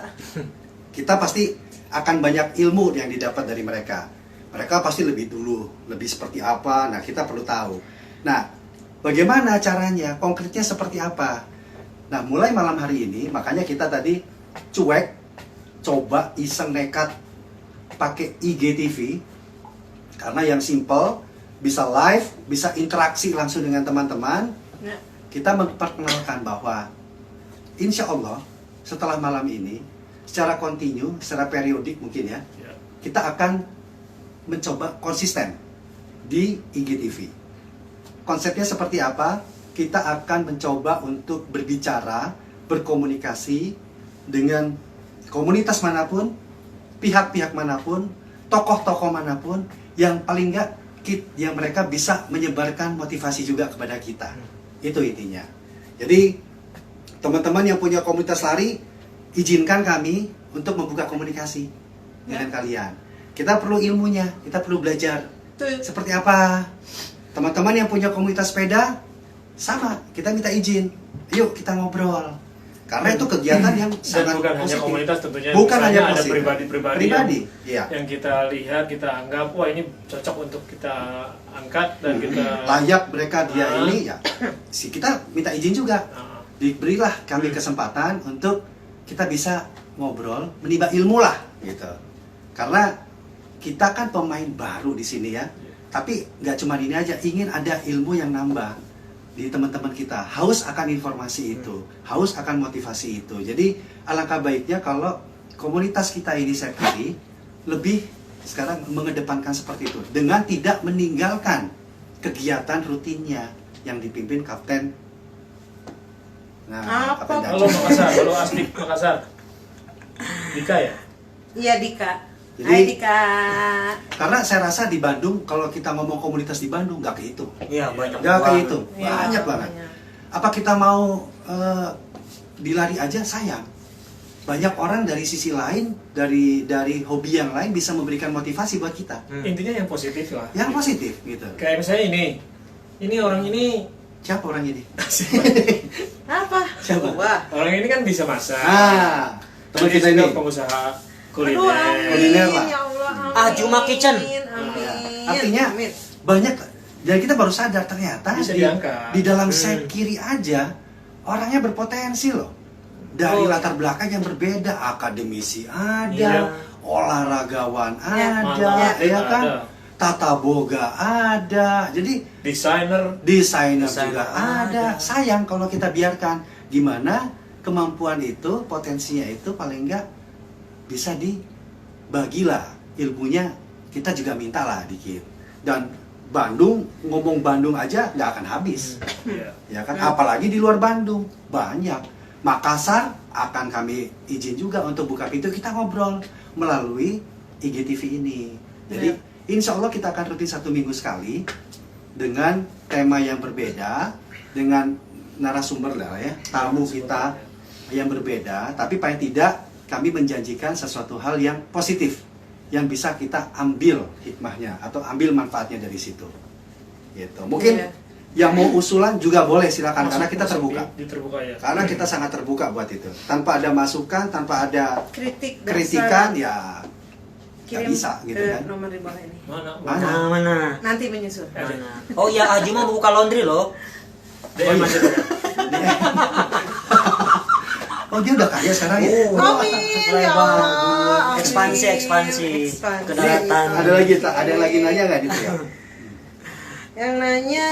Kita pasti akan banyak ilmu yang didapat dari mereka. Mereka pasti lebih dulu, lebih seperti apa. Nah, kita perlu tahu. Nah, bagaimana caranya? Konkretnya seperti apa? Nah, mulai malam hari ini, makanya kita tadi cuek, coba iseng nekat pakai IGTV, karena yang simple, bisa live, bisa interaksi langsung dengan teman-teman. Ya. Kita memperkenalkan bahwa insya Allah setelah malam ini, secara kontinu, secara periodik mungkin ya, Ya. kita akan mencoba konsisten di IGTV. Konsepnya seperti apa? Kita akan mencoba untuk berbicara, berkomunikasi dengan komunitas manapun, pihak-pihak manapun, tokoh-tokoh manapun, yang paling enggak yang mereka bisa menyebarkan motivasi juga kepada kita. Itu intinya. Jadi teman-teman yang punya komunitas lari, izinkan kami untuk membuka komunikasi dengan kalian. Kita perlu ilmunya, kita perlu belajar. Betul. Seperti apa? Teman-teman yang punya komunitas sepeda, sama, kita minta izin. Yuk kita ngobrol. Karena itu kegiatan yang Dan sangat bukan hanya positif. komunitas tentunya. Bukan misalnya hanya ada positif. pribadi-pribadi Pribadi, iya. yang kita lihat, kita anggap wah ini cocok untuk kita angkat dan kita Layak mereka dia ini ya. Kita minta izin juga. Ah, Diberilah kami kesempatan untuk kita bisa ngobrol, menimba ilmu lah gitu. Karena kita kan pemain baru di sini ya. Tapi nggak cuma ini aja, ingin ada ilmu yang nambah di teman-teman kita. Haus akan informasi itu, haus akan motivasi itu. Jadi alangkah baiknya kalau komunitas kita ini, saya pilih lebih sekarang mengedepankan seperti itu dengan tidak meninggalkan kegiatan rutinnya yang dipimpin Kapten. Nah, Apa? Kapten halo Dajjal. Makassar, halo Astik Makassar. Dika ya? Iya Dika. Jadi- Hai Dika. Karena saya rasa di Bandung, kalau kita ngomong komunitas di Bandung nggak kehitung, Iya, banyak nggak banget. kehitung, Iya, banyak banget. banyak. Apa kita mau dilari aja sayang? Banyak orang dari sisi lain, dari hobi yang lain bisa memberikan motivasi buat kita, Intinya yang positif lah. yang positif gitu. Kayak misalnya ini orang ini Siapa orang ini? Apa? Siapa? Wah. orang ini kan bisa masak. Teman Dia kita juga ini. pengusaha Aduh, kuliner. amin. Kuliner lah. Ya Allah, amin. Ah, Juma Kitchen. Amin. Artinya Amin. banyak, dan kita baru sadar ternyata Bisa di, diangkat. di dalam set kiri aja orangnya berpotensi loh. Dari Oh, latar belakang yang berbeda, akademisi ada, Iya. olahragawan Ya, ada, mantap. ya kan? Ada. Tata boga ada. Jadi Desainer. desainer Desainer juga ada. ada. Sayang kalau kita biarkan. Gimana kemampuan itu, potensinya itu paling enggak bisa dibagilah ilmunya. Kita juga mintalah dikit. Dan Bandung, ngomong Bandung aja nggak akan habis. Iya. Ya kan? Apalagi di luar Bandung. Banyak. Makassar akan kami izin juga untuk buka pintu, kita ngobrol melalui IGTV ini. Jadi insya Allah kita akan rutin 1 minggu sekali dengan tema yang berbeda, dengan narasumber lah ya, tamu kita yang berbeda. Tapi paling tidak kami menjanjikan sesuatu hal yang positif, yang bisa kita ambil hikmahnya atau ambil manfaatnya dari situ. Gitu. Mungkin Iya. yang mau usulan juga boleh, silakan, karena kita terbuka. Terbuka ya. Karena kita sangat terbuka buat itu. Tanpa ada masukan, tanpa ada Kritik dan kritikan, saran. ya nggak Kirim bisa gitu ke kan. nomor di bawah ini. Mana? Mana? Mana? Nanti menyusul. Mana? Oh iya, Aji mau buka laundry loh. DM aja tuh. Oh, dia udah kaya sekarang ya? Amin ya Allah. Ekspansi, Amin. ekspansi. Ekspansi. Kedaratan. Ada yang lagi nanya nggak gitu ya? Yang nanya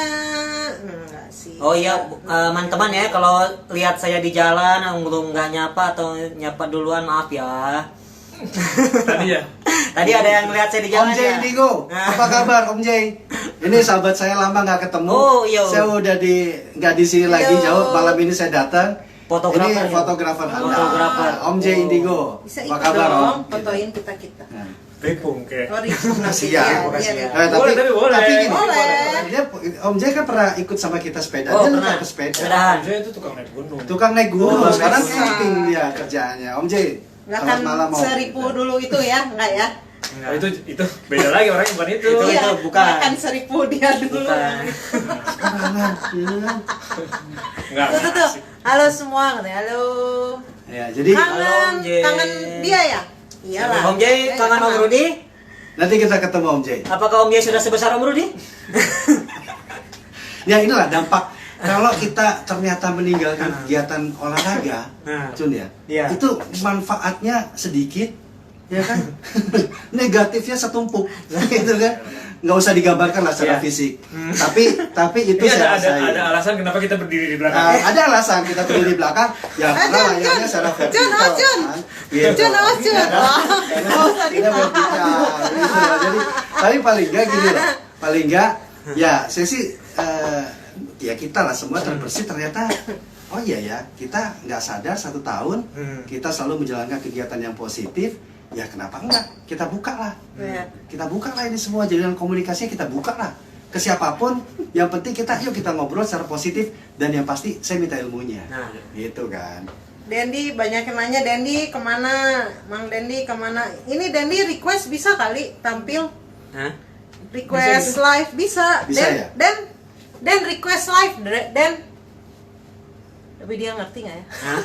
enggak sih. Oh iya, teman-teman ya, kalau lihat saya di jalan belum nggak nyapa atau nyapa duluan, maaf ya. Tadi ya. Tadi ada yang lihat saya di Om jalan Jay ya. Indigo, apa kabar Om Jay? Ini sahabat saya lama nggak ketemu. Oh, iya. Saya udah nggak di sini lagi Iya. jauh. Malam ini saya datang. Fotografer. Ini fotografer Anda. Fotografer. Om J Indigo. Bisa Apa ikut kabar dong, Om? fotoin kita. Nah. Bepung kayak. Oh, Ripung nanti. Siap. Iya, Makasih iya. ya. Boleh, tapi boleh. Tapi gini, Boleh. dia, Om J kan pernah ikut sama kita sepeda. Oh, Dia pernah. lupa ke sepeda. Sepedahan. Saya itu tukang naik gunung. Tukang naik gunung. Oh, Sekarang bisa. camping dia kerjaannya. Om J. Nggak Selamat kan malam Om. seribu dulu itu ya, enggak ya? Enggak. Oh, itu beda lagi orangnya bukan itu. Itu Iya, bukan. nggak kan seribu dia dulu. Bukan. Sekarang. Enggak. Tuh. Halo semua, katanya. Halo. Ya, jadi Halo, Kangen, Om J. kangen dia ya? Iyalah. Om J, kangen Om Rudi? nanti kita ketemu Om J. Apakah Om J sudah sebesar Om Rudi? Ya inilah dampak kalau kita ternyata meninggalkan kegiatan olahraga, Nah. Cun ya, Iya. itu manfaatnya sedikit, ya kan? Negatifnya setumpuk, gitu kan? Nggak usah digambarkan lah secara Iya. fisik, tapi itu Ini saya ada alasan kenapa kita berdiri di belakang. Ada alasan kita berdiri di belakang, ya karena layarnya secara vertikal. Jun. kan? Gitu. Jun. Karena Nggak usah kita vertikal, gitu loh. Jadi, tapi paling nggak gini loh, paling nggak, ya saya sih, ya kita lah semua terbersih ternyata. Oh iya ya, kita nggak sadar 1 tahun kita selalu menjalankan kegiatan yang positif. Ya kenapa enggak? Kita buka lah. Iya. Kita buka lah ini semua jaringan komunikasi, kita buka lah ke siapapun. Yang penting yuk kita ngobrol secara positif, dan yang pasti saya minta ilmunya. Nah. Gitu kan. Dendi banyak yang nanya, Dendi kemana? Mang Dendi kemana? Ini Dendi request bisa kali tampil? Hah? Request live bisa. Bisa ya? Dan request live, Dan. Tapi dia ngerti nggak ya? Hah?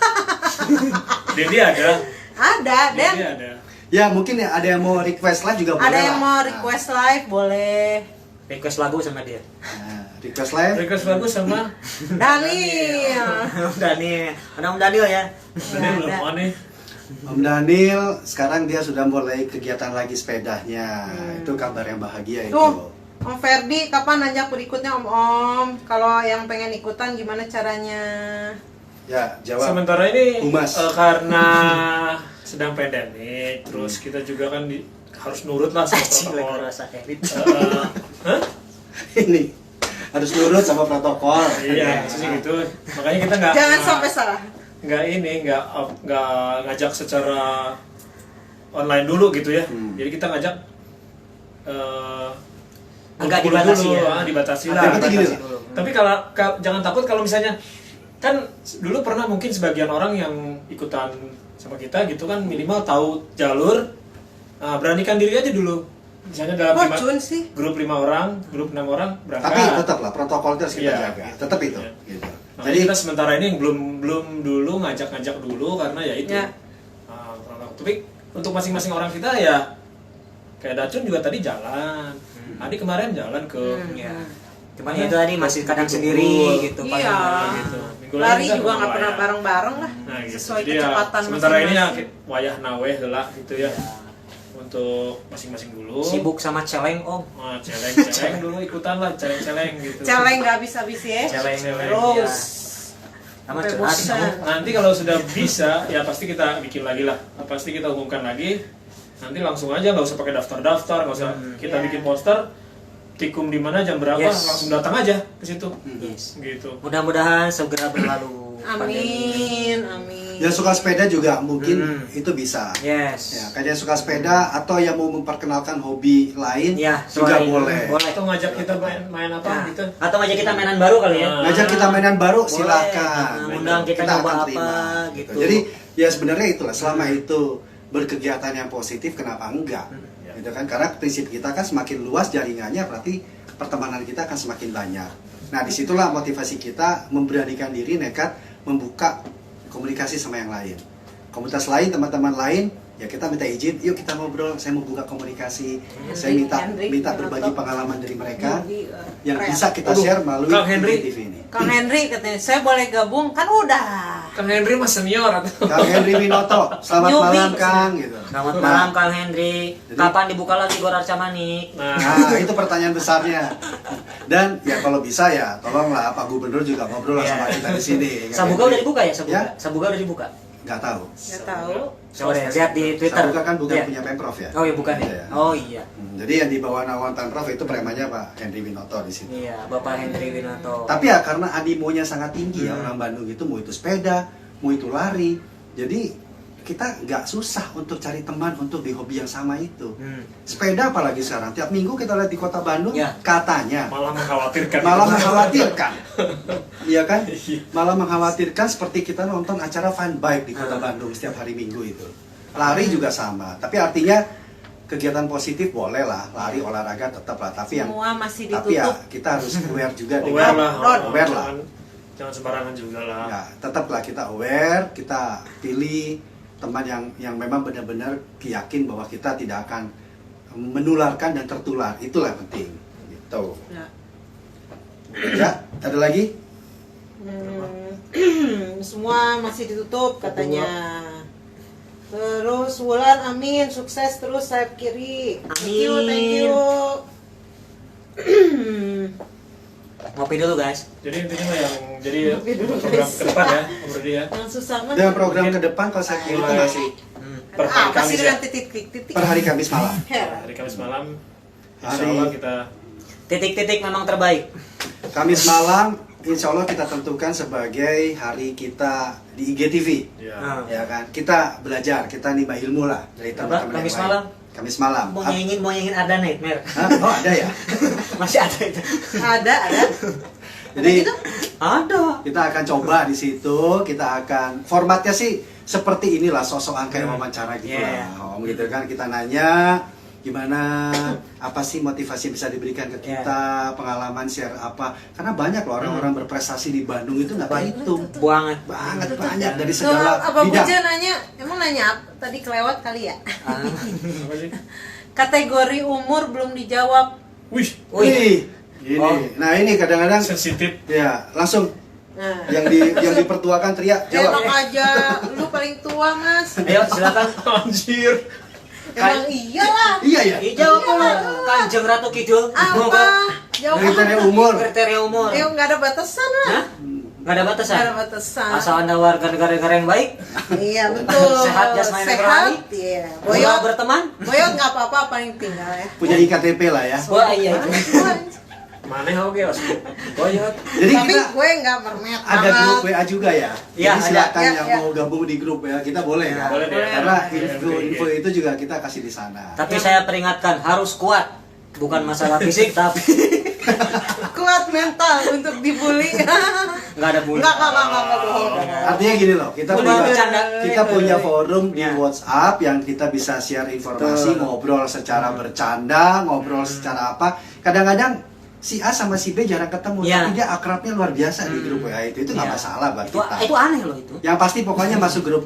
Dedi ada. Ada, Dan. Dedi ada. Ya mungkin ya ada yang mau request live juga boleh Ada yang lah. mau request live boleh. Request lagu sama dia. Nah, request live. Request lagu sama Daniel. Om Daniel. Ada Om Daniel ya? Daniel belum ada. on nih. Om Daniel sekarang dia sudah mulai kegiatan lagi sepedanya. Itu kabar yang bahagia itu. Tuh, Om Ferdi kapan ajak berikutnya Om? Kalau yang pengen ikutan gimana caranya? Ya, jawab. Sementara ini Humas. Karena sedang pandemik, terus kita juga kan harus nurut lah sama Anjing lagi protokol. rasa edit. Hah? Ini harus nurut sama protokol. Iya, maksudnya gitu. Makanya kita Jangan sampai salah. nggak ngajak secara online dulu gitu ya. Jadi kita ngajak Agak kumpul dibatasi dulu, ya. Dibatasi Yang lah. penting gini Dibatasi loh. dulu. Tapi kalau jangan takut kalau misalnya kan dulu pernah mungkin sebagian orang yang ikutan sama kita gitu kan minimal tahu jalur. Nah, beranikan diri aja dulu. Misalnya dalam Cun sih. grup 5 orang, grup 6 orang berangkat. Tapi tetaplah protokol itu harus kita Iya, jaga. gitu. Tetap itu. Iya. Gitu. Makanya Jadi kita sementara ini belum dulu ngajak dulu karena ya itu. Ya. Tapi untuk masing-masing orang kita ya kayak Dacun juga tadi jalan. Adi kemarin jalan ke Ya. Cuman itu tadi masih kadang sendiri gitu. Iya. paling gitu. Minggu lalu Lari kita juga nggak pernah wayah. bareng-bareng lah. Nah, gitu. Sesuai Jadi ya, kecepatan sementara ini ya masing-masing. wayah naweh lah gitu ya. Untuk masing-masing dulu. Sibuk sama celeng Om. Nah, celeng dulu ikutan lah, celeng gitu. Celeng nggak habis-habis ya. Celeng Terus. Sama Sampai curhat. bosan. Nanti kalau sudah bisa, ya pasti kita bikin lagi lah. Pasti kita umumkan lagi. Nanti langsung aja, nggak usah pakai daftar-daftar, nggak usah kita Iya. bikin poster. Tikum di mana jam berapa, Yes. langsung datang aja ke situ. Yes. Gitu. Mudah-mudahan segera berlalu. pandemi. Amin. yang suka sepeda juga mungkin itu bisa. Yes. Ya, kayak yang suka sepeda atau yang mau memperkenalkan hobi lain Ya, juga selain- boleh. boleh. Atau ngajak kita main apa Nah, gitu. atau ngajak kita mainan baru kali ya. Nah. Ngajak kita mainan baru Boleh. silakan. Undang kita nyoba akan apa, terima, gitu. Jadi ya sebenarnya itulah selama itu berkegiatan yang positif kenapa enggak? Ya. Gitu kan? Karena prinsip kita kan semakin luas jaringannya berarti pertemanan kita akan semakin banyak. Nah, disitulah motivasi kita memberanikan diri nekat membuka komunikasi sama yang lain. Komunitas lain, teman-teman lain, ya kita minta izin, yuk kita ngobrol, saya mau buka komunikasi. Saya Henry, minta Henry, berbagi Henry. pengalaman dari mereka Henry, yang keren. bisa kita Aduh, share melalui Kang Henry. TV ini. Kang Henry katanya, saya boleh gabung? Kan udah. Kang Henry mas senior atau? Kang Henry Winoto, selamat Newbie. malam Kang gitu. Selamat Nah, malam Kang Henry. Jadi- Kapan dibuka lagi Gor Arca Manik? Nah, Nah, itu pertanyaan besarnya. Dan ya kalau bisa ya, tolonglah Pak Gubernur juga ngobrol lah Iya. sama kita di sini. Kang Sabuga Henry. udah dibuka ya? Sabuga? Ya? Sabuga udah dibuka? Nggak tahu. Nggak tahu. Coba deh lihat di Twitter. Sabuga kan bukan Iya. punya Pemprov ya. Oh iya bukan ya? Iya. Oh iya. Jadi yang di bawah naungan Pemprov itu premannya Pak Henry Winoto di sini. Iya, Bapak Henry Winoto. Tapi ya karena animonya sangat tinggi ya orang Bandung itu mau itu sepeda, mau itu lari. Jadi kita nggak susah untuk cari teman untuk di hobi yang sama itu. Sepeda apalagi sekarang, tiap minggu kita lihat di kota Bandung, Ya. katanya Malah mengkhawatirkan. malah mengkhawatirkan, iya kan? Malah mengkhawatirkan seperti kita nonton acara fun bike di kota Bandung setiap hari Minggu itu. Lari juga sama, tapi artinya kegiatan positif boleh lah, lari olahraga tetap lah, tapi yang Semua masih tapi ya ditutup. kita harus aware juga Aware lah. aware lah. Jangan sembarangan juga lah. Ya, tetaplah kita aware, kita pilih teman yang memang benar-benar yakin bahwa kita tidak akan menularkan dan tertular. Itulah yang penting. Gitu. Ya. Ya, ada lagi? Semua masih ditutup katanya. Terus Wulan, amin, sukses terus sayap kiri. Thank you, thank you. Ngopi dulu guys. Jadi intinya mah yang jadi Ngopi dulu, program guys. ke depan ya, Om Rudi ya. Yang susah mah. Dan program ke depan kalau saya kira itu masih Per hari Apa sih Kamis ya. dengan titik-titik? per hari Kamis malam. Heran. Hari Kamis malam. Insya Hari- Allah kita Titik-titik memang terbaik. Kamis malam insya Allah kita tentukan sebagai hari kita di IGTV. ya. Ya kan, kita belajar, kita nimba ilmu lah dari Apa? teman-teman Kamis yang lain. malam? Kamis malam. Mau nyanyiin ada nightmare. Hah? Oh ada ya. Masih ada itu. Ada. Jadi gitu? Ada. kita akan coba di situ, kita akan formatnya sih seperti inilah, sosok kayak wawancara gitu Yeah. lah. Om gitu kan, kita nanya gimana, apa sih motivasi yang bisa diberikan ke kita, pengalaman share apa, karena banyak loh orang-orang berprestasi di Bandung itu nggak terhitung Banget. banyak dari Tuh, segala apa bidang. Buja nanya, emang nanya apa? Tadi kelewat kali ya? Apa sih? Kategori umur belum dijawab. Wih, Wih, gini. Oh. Nah ini kadang-kadang sensitif. ya langsung Nah, yang dipertuakan teriak enak jawab. aja, lu paling tua mas. Ayo silakan. Anjir. Emang iyalah. Iya ya. Hijau Kanjeng Ratu Kidul. Apa? Jawab Kriteria apa? umur. Kriteria umur. Ayo nggak ada batasan lah. Hah? Nggak ada batasan. Nggak ada batasan. Asal Anda warga negara-negara yang baik, Iya betul. Sehat jasmani dan Sehat. rohani. Iya. boyot Boyot. berteman. Boyot nggak apa-apa, paling tinggal ya. Punya IKTP lah ya. Wah iya itu. Mana oke, Os? Boyot. Jadi Tapi kita gue nggak berniat ada banget. grup WA juga ya. Iya, Jadi silakan ada. yang Ya. mau gabung di grup WA kita boleh ya. Boleh deh. Karena Boleh. info itu juga kita kasih di sana. Tapi saya peringatkan harus kuat. Bukan masalah fisik tapi Kuat mental untuk dibully. nggak ada bully. Nggak bohong. Artinya gini loh, kita Boleh punya bercanda. kita punya forum di Ya. WhatsApp yang kita bisa share informasi, Betul. ngobrol secara bercanda, ngobrol secara apa. Kadang-kadang si A sama si B jarang ketemu, Ya. tapi dia akrabnya luar biasa di grup WA itu nggak Ya. masalah buat Itu, kita. itu aneh loh itu. Yang pasti pokoknya masuk grup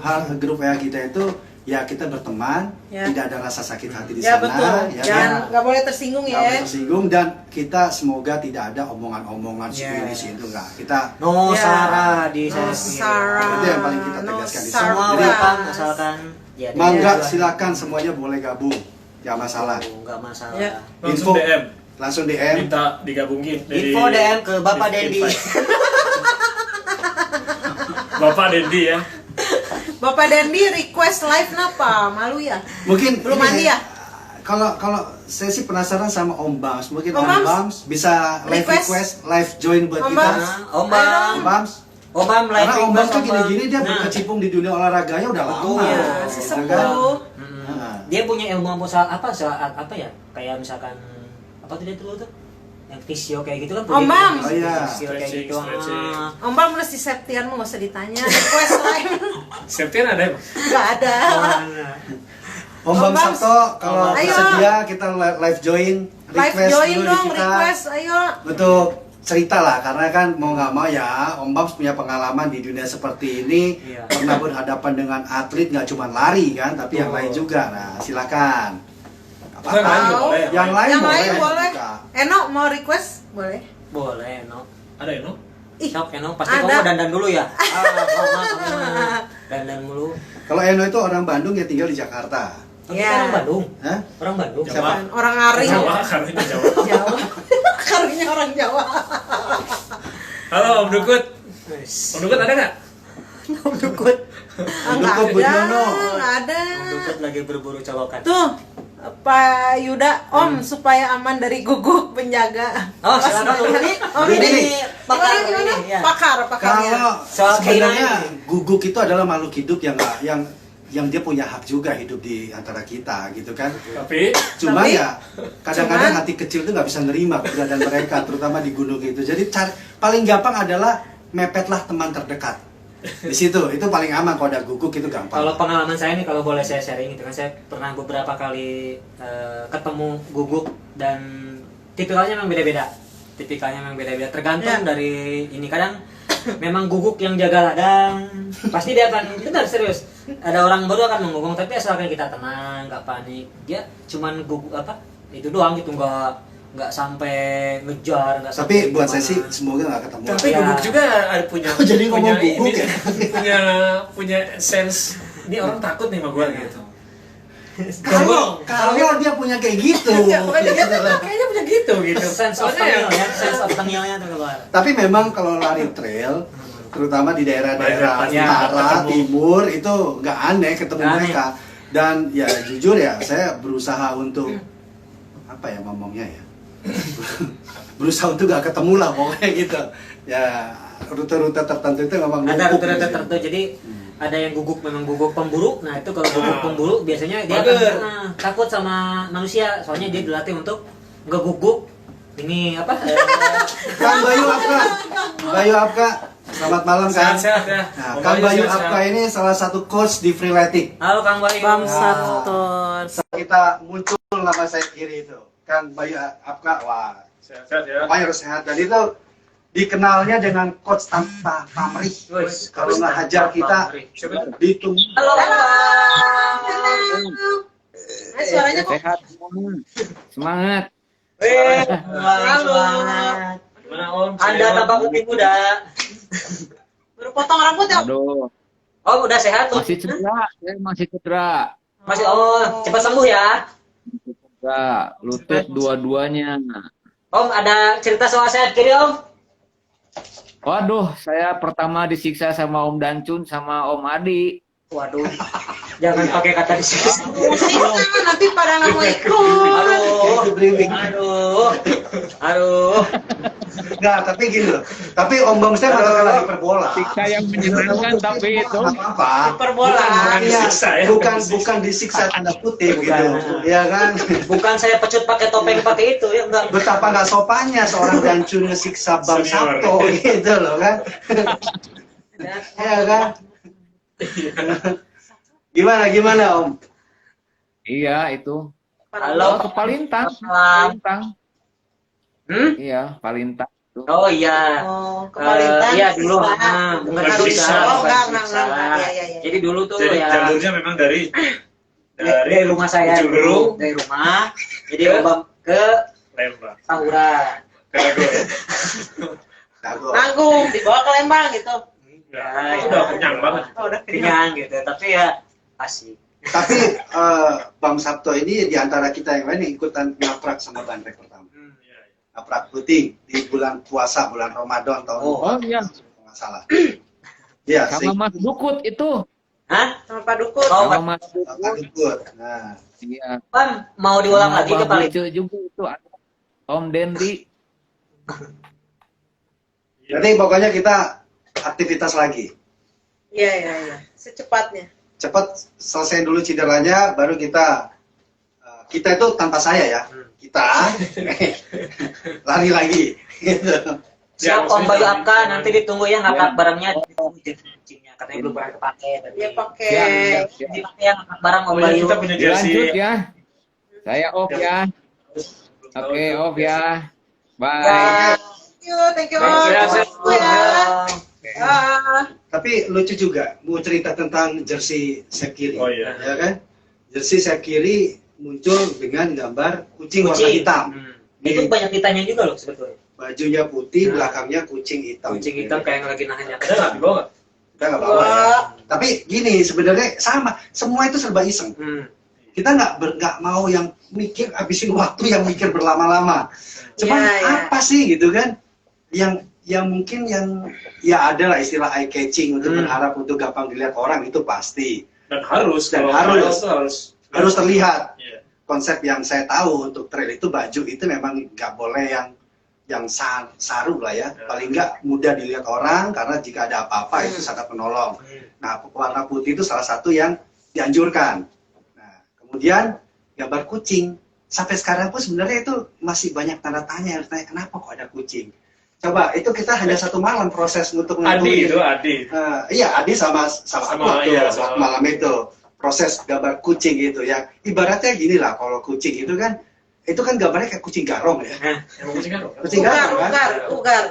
WA kita itu ya kita berteman, Ya. tidak ada rasa sakit hati di Ya sana, betul. ya Jangan kan? nggak boleh tersinggung Nggak ya. boleh tersinggung, dan kita semoga tidak ada omongan-omongan si Ya. ini si itu nggak. Kita No Ya. Sarah di No saya Sarah. Itu yang paling kita tegaskan di sana. Semua Jadi, welcome asalkan ya, mangga dia- silakan semuanya boleh gabung, nggak masalah. Nggak masalah. Ya. Langsung Info. DM. Langsung DM. Minta digabungin. Jadi- Info DM ke Bapak Dendi. Bapak Dendi ya. Bapak Dendi request live napa? Malu ya? Mungkin Belum ini mandi ya? Kalau saya sih penasaran sama Om Bams, mungkin Om Om Bams? Bams bisa live request, live join buat Om kita. Bams? Om Om Bam, Bams. Om Bam live Karena Om Bams tuh request, Om Bam. gini-gini dia Nah, berkecimpung di dunia olahraganya udah Betul. lama. Iya, ya kan? sesepuh. Nah. dia punya ilmu saat apa ya? Kayak misalkan apa tadi dulu tuh? Yang fisio kayak gitu kan. Om Bam. Oh, iya. Fisio kayak Stretching, gitu. stretching. Ah. Om Bam udah si Septian mau nggak usah ditanya. Request live. Septian ada emang? Nggak ada. Om Om Bam Bams. Sabto kalau Ayo. bersedia kita live join, Live request join dulu di dong, kita. request. Ayo. Untuk cerita lah, karena kan mau nggak mau ya Om Bams punya pengalaman di dunia seperti ini. Iya. Pernah berhadapan dengan atlet, nggak cuma lari kan, tapi yang lain juga. Nah silakan. Nggak Yang lain apa-apa. juga boleh. Yang lain Yang boleh. lain boleh. Buka. Eno mau request? Boleh. Boleh, no. Ada ya, no? Ih, Sok, Eno, pasti ada. kamu dandan dulu ya. Dandan mulu. Kalau Eno itu orang Bandung yang tinggal di Jakarta. Tapi Iya. kan orang Bandung. Hah? Orang Bandung. Jawa. Siapa? Orang Aring. Jawa, karena Jawa. Jawa. Karunya orang Jawa. Halo Om Dukut. Om Dukut ada nggak? Om Dukut. Ah, nggak Dukut ada. Budiono. Nggak ada. Om Dukut lagi berburu colokan. Tuh, Pak Yuda, Om, supaya aman dari guguk penjaga. Oh, silakan Om ini. Om Ini ini pakar gimana? ini, ya. Pakarnya. Kalau Soal sebenarnya keinginan. guguk itu adalah makhluk hidup yang dia punya hak juga hidup di antara kita gitu kan. Tapi Cuma Tapi- ya kadang-kadang hati kecil itu nggak bisa nerima keberadaan mereka, terutama di gunung itu. Jadi paling gampang adalah mepetlah teman terdekat. Di situ itu paling aman. Kalau ada guguk itu gampang. Kalau pengalaman saya nih, kalau boleh saya sharing gitu kan, saya pernah beberapa kali ketemu guguk dan tipikalnya memang beda-beda. Tergantung Ya. dari ini. Kadang memang guguk yang jaga ladang, pasti dia akan benar serius. Ada orang baru akan mengguguk, tapi asalkan kita tenang, nggak panik, dia cuman guguk apa itu doang gitu, nggak sampai ngejar, nggak Tapi sampai buat saya gimana. sih semoga nggak ketemu. tapi Ya. guguk juga ada punya Jadi ngomong punya guguk ini, ya? punya sense ini orang takut nih sama gua gitu. Kalau dia punya kayak gitu. Ya, makanya dia kayaknya punya gitu sense of Soalnya tengil ya, sense of tengilnya tuh keluar. Tapi memang kalau lari trail, terutama di daerah-daerah Banyak utara, ketemu. timur itu nggak aneh ketemu Nggak aneh. mereka. Dan ya jujur ya, saya berusaha untuk apa ya ngomongnya ya, berusaha untuk nggak ketemu lah pokoknya gitu. Ya rute-rute tertentu itu memang Ada numpuk rute-rute di situ. tertentu, jadi ada yang guguk memang guguk pemburu. Nah itu kalau guguk Ah. pemburu biasanya dia Mager. akan takut sama manusia, soalnya dia dilatih untuk nggak guguk ini apa Kang Bayu Apka, Bayu Apka, selamat malam Kang. sehat-sehat ya. Nah, Om Kang Bayu sehat-sehat. Apka ini salah satu coach di freeletics. halo Kang Bayu. Bang Nah. Saton. Kita muncul nama saya kiri itu, Kang Bayu Apka. Wah, Sehat-sehat ya. pokoknya harus sehat. Dan itu dikenalnya dengan coach tanpa pamrih. Wes, Kalau nggak hajar kita, Siapa itu? ditunggu. halo Bang. Suaranya kok Sehat semua. Semangat. Weh, Halo. semangat. Gimana Om? Anda tampak lebih muda. baru potong rambut ya? Aduh, Oh udah sehat tuh. masih cedera. Saya masih cedera. Masih cepat sembuh ya. Masih cedera. Lutut dua-duanya. Om ada cerita soal sehat kiri Om? Waduh, saya pertama disiksa sama Om Dancun sama Om Adi. Waduh, jangan pakai kata disiksa. Nanti pada nggak mau ikut. Aduh. Nggak, tapi gini loh. Tapi Om Bang saya mengatakan lagi hiperbola. Siksa yang menyenangkan tapi itu. Nggak apa-apa. Hiperbola. Iya, disiksa ya. bukan disiksa tanda kutip gitu. Bukan. Iya kan? Bukan saya pecut pakai topeng pakai itu ya enggak. Betapa nggak sopannya seorang Dancun ngesiksa Bang Senior. Sabto gitu loh kan. Iya kan? Gimana Om? Iya, itu. Halo. Oh, ke Palintang. Malam. Palintang. Hmm? Iya, Palintang. Tuh. Oh iya. Oh, kepalitan. Iya dulu. Bukan Bukan disiksa. disiksa. Oh, bukan enggak, disiksa. enggak. Iya. Jadi dulu tuh Jadi ya jalurnya memang dari dari rumah saya Ujung dulu, Berung dari rumah. Jadi Ke? Om ke Lembang. Tahura. Ke Dago ya. Dago. Nanggung, dibawa ke Lembang gitu. Ya, Ya, itu udah kenyang banget. Oh, udah Kenyang gitu. Tapi ya asik. Tapi Bang Sabto ini di antara kita yang lain yang ikutan ngaprak sama Bandrek pertama. Iya, iya. Ngaprak puting di bulan puasa, bulan Ramadan tahun Oh, iya. kalau nggak salah. Iya, Sama Mas Dukut itu. Hah? sama Pak Dukut. Oh, Sama Mas Pak Dukut. Dukut. Nah, Iya. Pan mau diulang Sama lagi ke Bang paling. Uce juga itu. ada. Om Dendi. jadi pokoknya kita aktivitas lagi. Iya. Secepatnya. Cepat selesai dulu cederanya, baru kita itu tanpa saya ya. Kita lari lagi. Gitu. Siap Ya, Om Bayu maksudnya- Apka, nanti ditunggu ya ngangkat Ya. barangnya. Kucingnya katanya belum pernah kepake. Dia pakai. Siap, siap. Dipakai yang ngangkat barang Om Oh, iya, Bayu. kita punya jersey. Dilanjut ya. Saya off ya. Oke, off ya. Bye. Ya. Thank you. Sehat, Thank you ya. Ah. Tapi lucu juga, mau cerita tentang jersey sayap kiri. Oh, iya. Ya kan? Jersey sayap kiri muncul dengan gambar kucing warna hitam. Itu banyak ditanya juga loh sebetulnya. Bajunya putih, Nah. belakangnya kucing hitam. Kucing hitam kayak yang lagi nahan Ada nggak di bawah? Kita nggak bawa ya. Tapi gini, sebenarnya sama. Semua itu serba iseng. Kita nggak mau yang mikir, habisin waktu yang mikir berlama-lama. Cuman Ya. apa sih gitu kan? Yang mungkin yang ya ada lah istilah eye catching untuk berharap untuk gampang dilihat orang itu pasti Dan harus. Dan kalau harus. itu harus. harus terlihat. Iya. konsep yang saya tahu untuk trail itu baju itu memang nggak boleh yang saru lah ya. Paling nggak mudah dilihat orang karena jika ada apa-apa itu sangat menolong. Nah, warna putih itu salah satu yang dianjurkan. Nah, kemudian gambar kucing. Sampai sekarang pun sebenarnya itu masih banyak tanda tanya, harus tanya kenapa kok ada kucing. Coba itu kita hanya 1 malam proses untuk Adi itu Adi. Iya, Adi sama aku iya, tuh malam itu proses gambar kucing itu ya. Ibaratnya gini lah, kalau kucing itu kan gambarnya kayak kucing garong ya. Emang kucing kan? Kucing garong kan?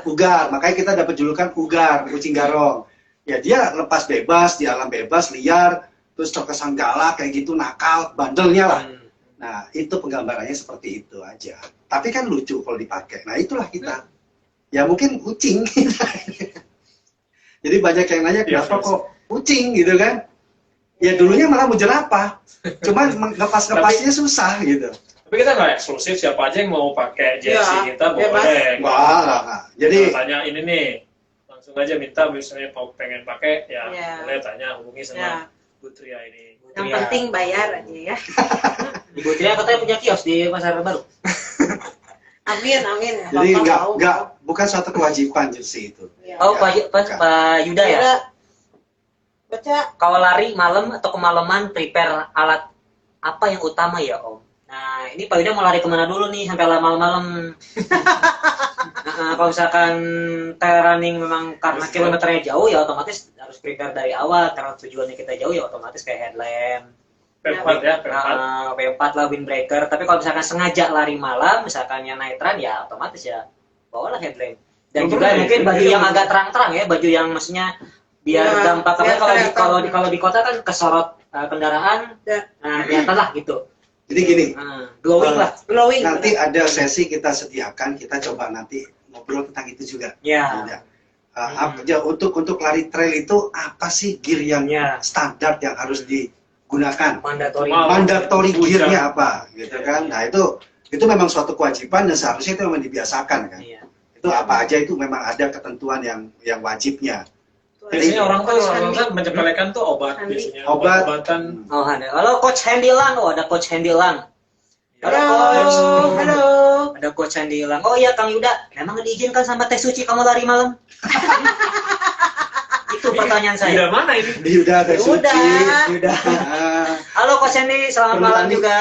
Ugar. Makanya kita dapat julukan ugar, kucing garong. Ya dia lepas bebas di alam bebas, liar, terus terkesan galak kayak gitu, nakal, bandelnya lah. Nah, itu penggambarannya seperti itu aja. Tapi kan lucu kalau dipakai. Nah, itulah kita. Ya mungkin kucing. Jadi banyak yang nanya, kenapa kok kucing gitu kan? Ya dulunya malah mau jerapah. Cuman ngepas-ngepasnya susah gitu. Tapi kita nggak eksklusif, siapa aja yang mau pakai jersey kita boleh. Wah, jadi tanya ini nih, langsung aja minta misalnya pengen pakai, ya boleh tanya, hubungi sama Putria ini. Yang penting bayar aja ya. Ibu Tia katanya punya kios di Pasar Baru. Amin. jadi bukan suatu kewajiban jersey itu. Ya. Oh, Pak Yuda ya? Baca. Kalau lari malam atau kemalaman prepare alat apa yang utama ya Om? Nah, ini Pak Yuda mau lari kemana dulu nih sampai malam-malam? Nah, kalau misalkan trail running memang karena kilometernya jauh ya otomatis harus prepare dari awal. Karena tujuannya kita jauh ya otomatis kayak headlamp, P4 ya, P4. P4 lah, windbreaker. Tapi kalau misalkan sengaja lari malam, misalkan yang night run ya otomatis ya bawalah headlamp. Dan juga mungkin baju yang agak terang-terang ya, baju yang maksudnya biar dampak kalau di kota kan kesorot kendaraan, nah kelihatan lah gitu. Jadi gini, glowing lah. Glowing. nanti ada sesi kita sediakan, kita coba nanti ngobrol tentang itu juga. Ya. Untuk lari trail itu apa sih gear yang standar yang harus digunakan? Mandatory gearnya apa, gitu kan? Nah itu memang suatu kewajiban dan seharusnya itu memang dibiasakan kan. Itu apa aja itu memang ada ketentuan yang wajibnya. Biasanya orang tuh menyepelekan tuh obat biasanya. Obatan. Oh ada. Halo Coach Handilang, ada Coach Handilang. Halo. Ada Coach Handilang. Oh iya Kang Yuda, memang diizinkan sama Teh Suci kamu lari malam? Itu pertanyaan saya. Yuda mana ini? Yuda Teh Suci. Yuda. Halo Coach Handi, selamat malam juga.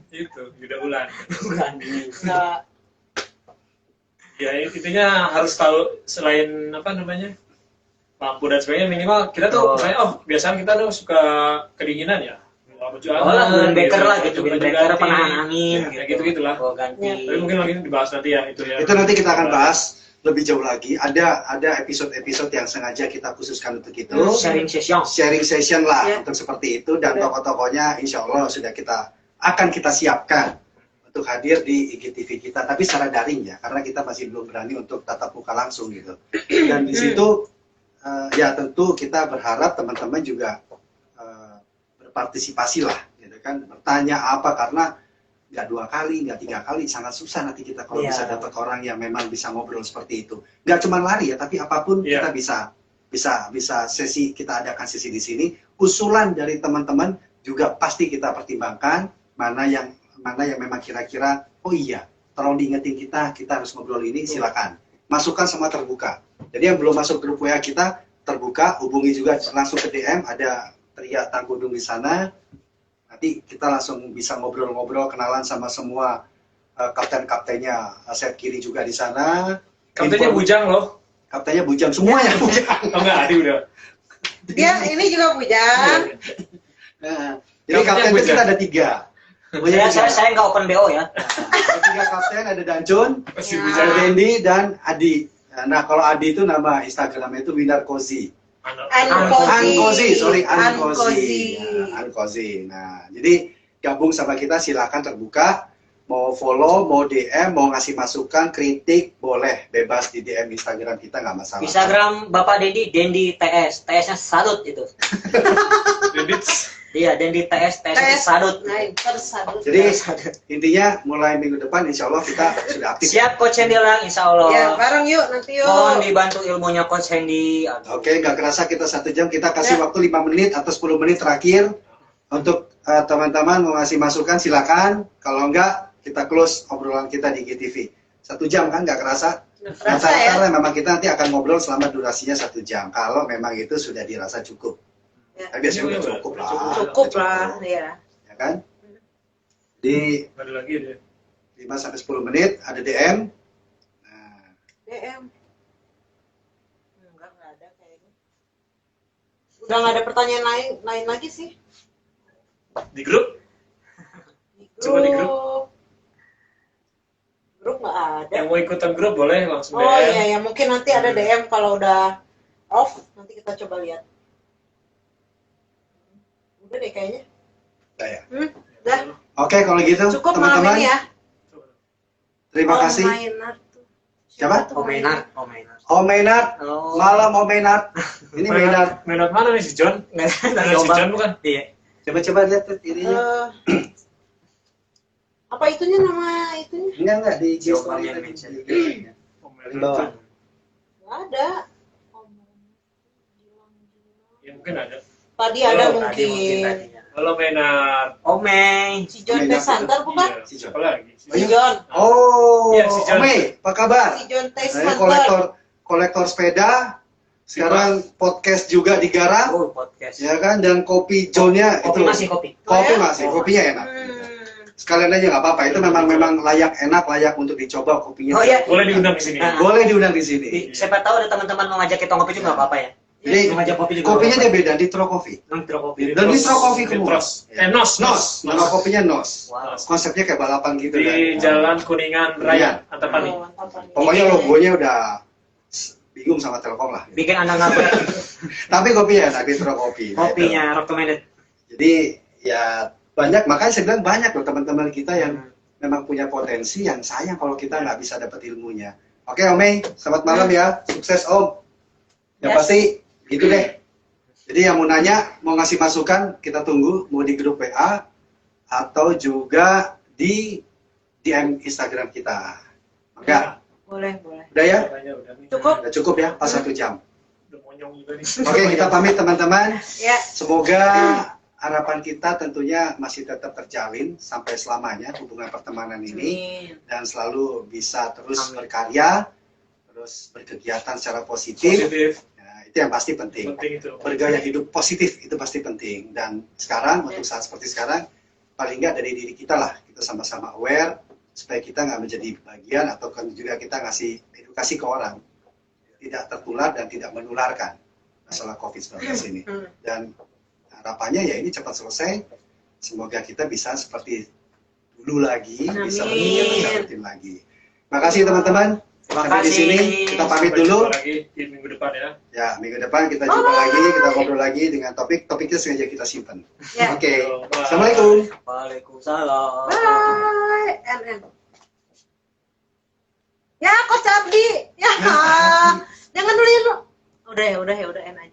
Itu Yuda Ulan. Bukan. Ya intinya harus tahu selain apa namanya lampu dan sebagainya minimal kita tuh misalnya biasanya kita tuh suka kedinginan ya windbreaker lah gitu, windbreaker penahan angin gitu lah. Ganti. Tapi mungkin lagi dibahas nanti ya itu ya. Itu nanti kita akan bahas lebih jauh lagi. Ada episode-episode yang sengaja kita khususkan untuk itu. Sharing session lah untuk seperti itu, dan tokoh-tokohnya insya Allah sudah akan kita siapkan untuk hadir di IGTV kita, tapi secara daring ya, karena kita masih belum berani untuk tatap muka langsung gitu. Dan di situ ya tentu kita berharap teman-teman juga berpartisipasi lah, gitu kan, bertanya apa, karena nggak 2 kali, nggak 3 kali, sangat susah nanti kita kalau bisa dapat orang yang memang bisa ngobrol seperti itu. Nggak cuma lari ya, tapi apapun kita bisa sesi, kita adakan sesi di sini. Usulan dari teman-teman juga pasti kita pertimbangkan mana yang memang kira-kira oh iya tolong diingetin kita harus ngobrol ini, silakan masukkan, semua terbuka. Jadi yang belum masuk grup WA kita terbuka, hubungi juga langsung ke DM, ada Tria Tangkudung di sana, nanti kita langsung bisa ngobrol-ngobrol, kenalan sama semua kapten-kaptennya. Sayap Kiri juga di sana, kaptennya Bujang loh, kaptennya Bujang, semuanya Bujang. Oh enggak, Adi udah dia ini juga Bujang. Nah, jadi kapten itu kita ada 3. Saya nggak open BO ya. Ada 3 kapten, ada Dancun, ada Dendi, dan Adi. Nah kalau Adi itu nama Instagramnya itu Winarkozi. Ankozi. Nah jadi gabung sama kita, silakan terbuka. Mau follow, mau DM, mau ngasih masukan, kritik, boleh bebas di DM Instagram kita, nggak masalah. Instagram Bapak Dendi TS, TS-nya sadut itu. Iya, Dendi TS-nya sadut. Jadi intinya mulai minggu depan insya Allah kita sudah aktif. Siap Coach Hendy lah, insya Allah. Ya, bareng yuk nanti yuk. Mohon dibantu ilmunya Coach Hendy. Oke, nggak kerasa kita 1 jam, kita kasih waktu 5 menit atau 10 menit terakhir. Untuk teman-teman mau ngasih masukan silakan. Kalau enggak, kita close obrolan kita di GTV. 1 jam kan nggak kerasa? Kerasa ya. Rata-rata memang kita nanti akan ngobrol selama durasinya 1 jam. Kalau memang itu sudah dirasa cukup. Ya. Tapi biasanya udah cukup lah. Cukup lah, ya. Ya kan? Di Ada lagi deh. 5-10 menit ada DM. Nah, DM. Enggak ada kayaknya. Udah nggak ada pertanyaan lain lagi sih. Di grup? Coba di grup. Grup nggak ada. Yang mau ikutan grup boleh langsung Oh DM. iya ya, mungkin nanti ada DM kalau udah off, nanti kita coba lihat. Udah deh kayaknya. udah ya. Udah. Oke, kalau gitu Cukup malam teman-teman, ini ya. terima kasih. Maynard tuh. Siapa? tuh Omenat. Om Maynard, Oh. malam Om Maynard. Ini Maynard. Maynard mana nih si John? Dari Maynard si Obang. John bukan? Iya. Coba-coba lihat tuh ininya. Apa itunya nama itunya? Enggak di Si Obang story yang tadi. mention. Oh, Paling bawah. Nggak ada. Ya mungkin ada. Tadi ada Oh, tadi mungkin. tadinya. Halo Maynard. Omeng. Si John Maynard Pesantar bukan? Iya, siapa lagi? Si John. Oh, Iya, si John. Om May, apa kabar? Si John Saya Pesantar. kolektor sepeda. Sekarang podcast juga digarap, Oh, podcast. ya kan? Dan kopi Johnnya Kopi itu. masih kopi. Kopi Oh, ya? masih, kopinya enak. Hmm. Sekalian aja nggak apa-apa. Itu memang layak, enak, layak untuk dicoba kopinya. Oh, iya. Boleh diundang di sini. Nah. Boleh diundang di sini. Siapa tahu ada teman-teman mau ngajak kita ngopi juga nggak apa-apa ya. Jadi Mau ngajak kopi juga. kopinya nggak dia beda, Distro Coffee. apa-apa. Nongkrong kopi. Dan Distro Coffee Di Kemul. Tros. Nos. Nos. Nama kopinya Nos. Wow. Konsepnya kayak balapan gitu Di kan. Jalan Kuningan Raya, Antapani. Oh, Antapani. Pokoknya logonya udah bingung sama Telkom lah. Bikin anak ngabur. Tapi kopinya enak, Distro Coffee. Nah, itu. Kopinya recommended. Jadi ya banyak, makanya saya bilang banyak loh teman-teman kita yang memang punya potensi, yang sayang kalau kita nggak bisa dapat ilmunya. Oke Om May, selamat malam ya, sukses Om. Yang Yes. pasti gitu deh. Jadi yang mau nanya, mau ngasih masukan, kita tunggu mau di grup WA atau juga di DM Instagram kita. Maka Boleh. udah ya, Kayaknya udah nih. Cukup. udah cukup ya, pas 1 jam. Udah monyong juga nih. Oke, kita pamit teman-teman. Ya. Semoga harapan kita tentunya masih tetap terjalin sampai selamanya hubungan pertemanan ini, Amin. dan selalu bisa terus Amin. berkarya, terus berkegiatan secara positif. Positif. Nah, itu yang pasti penting. Penting itu. Bergaya hidup positif itu pasti penting. Dan sekarang untuk saat seperti sekarang, paling nggak dari diri kita lah, kita sama-sama aware supaya kita nggak menjadi bagian, atau kan juga kita ngasih edukasi ke orang, tidak tertular dan tidak menularkan masalah COVID-19 ini. Dan harapannya ya ini cepat selesai. Semoga kita bisa seperti dulu lagi, bisa Amin. lebih bisa rutin lagi. Makasih teman-teman. Terima Sampai di kasih. sini kita pamit Sampai dulu. jumpa lagi di minggu depan ya. Ya, minggu depan kita jumpa lagi, kita ngobrol lagi dengan topiknya sengaja kita simpan. Ya. Oke. Bye. Assalamualaikum. Waalaikumsalam. Bye. NN. Ya, Coach Abdi. Ya. Jangan dulu ya, Lu. Udah ya, N aja.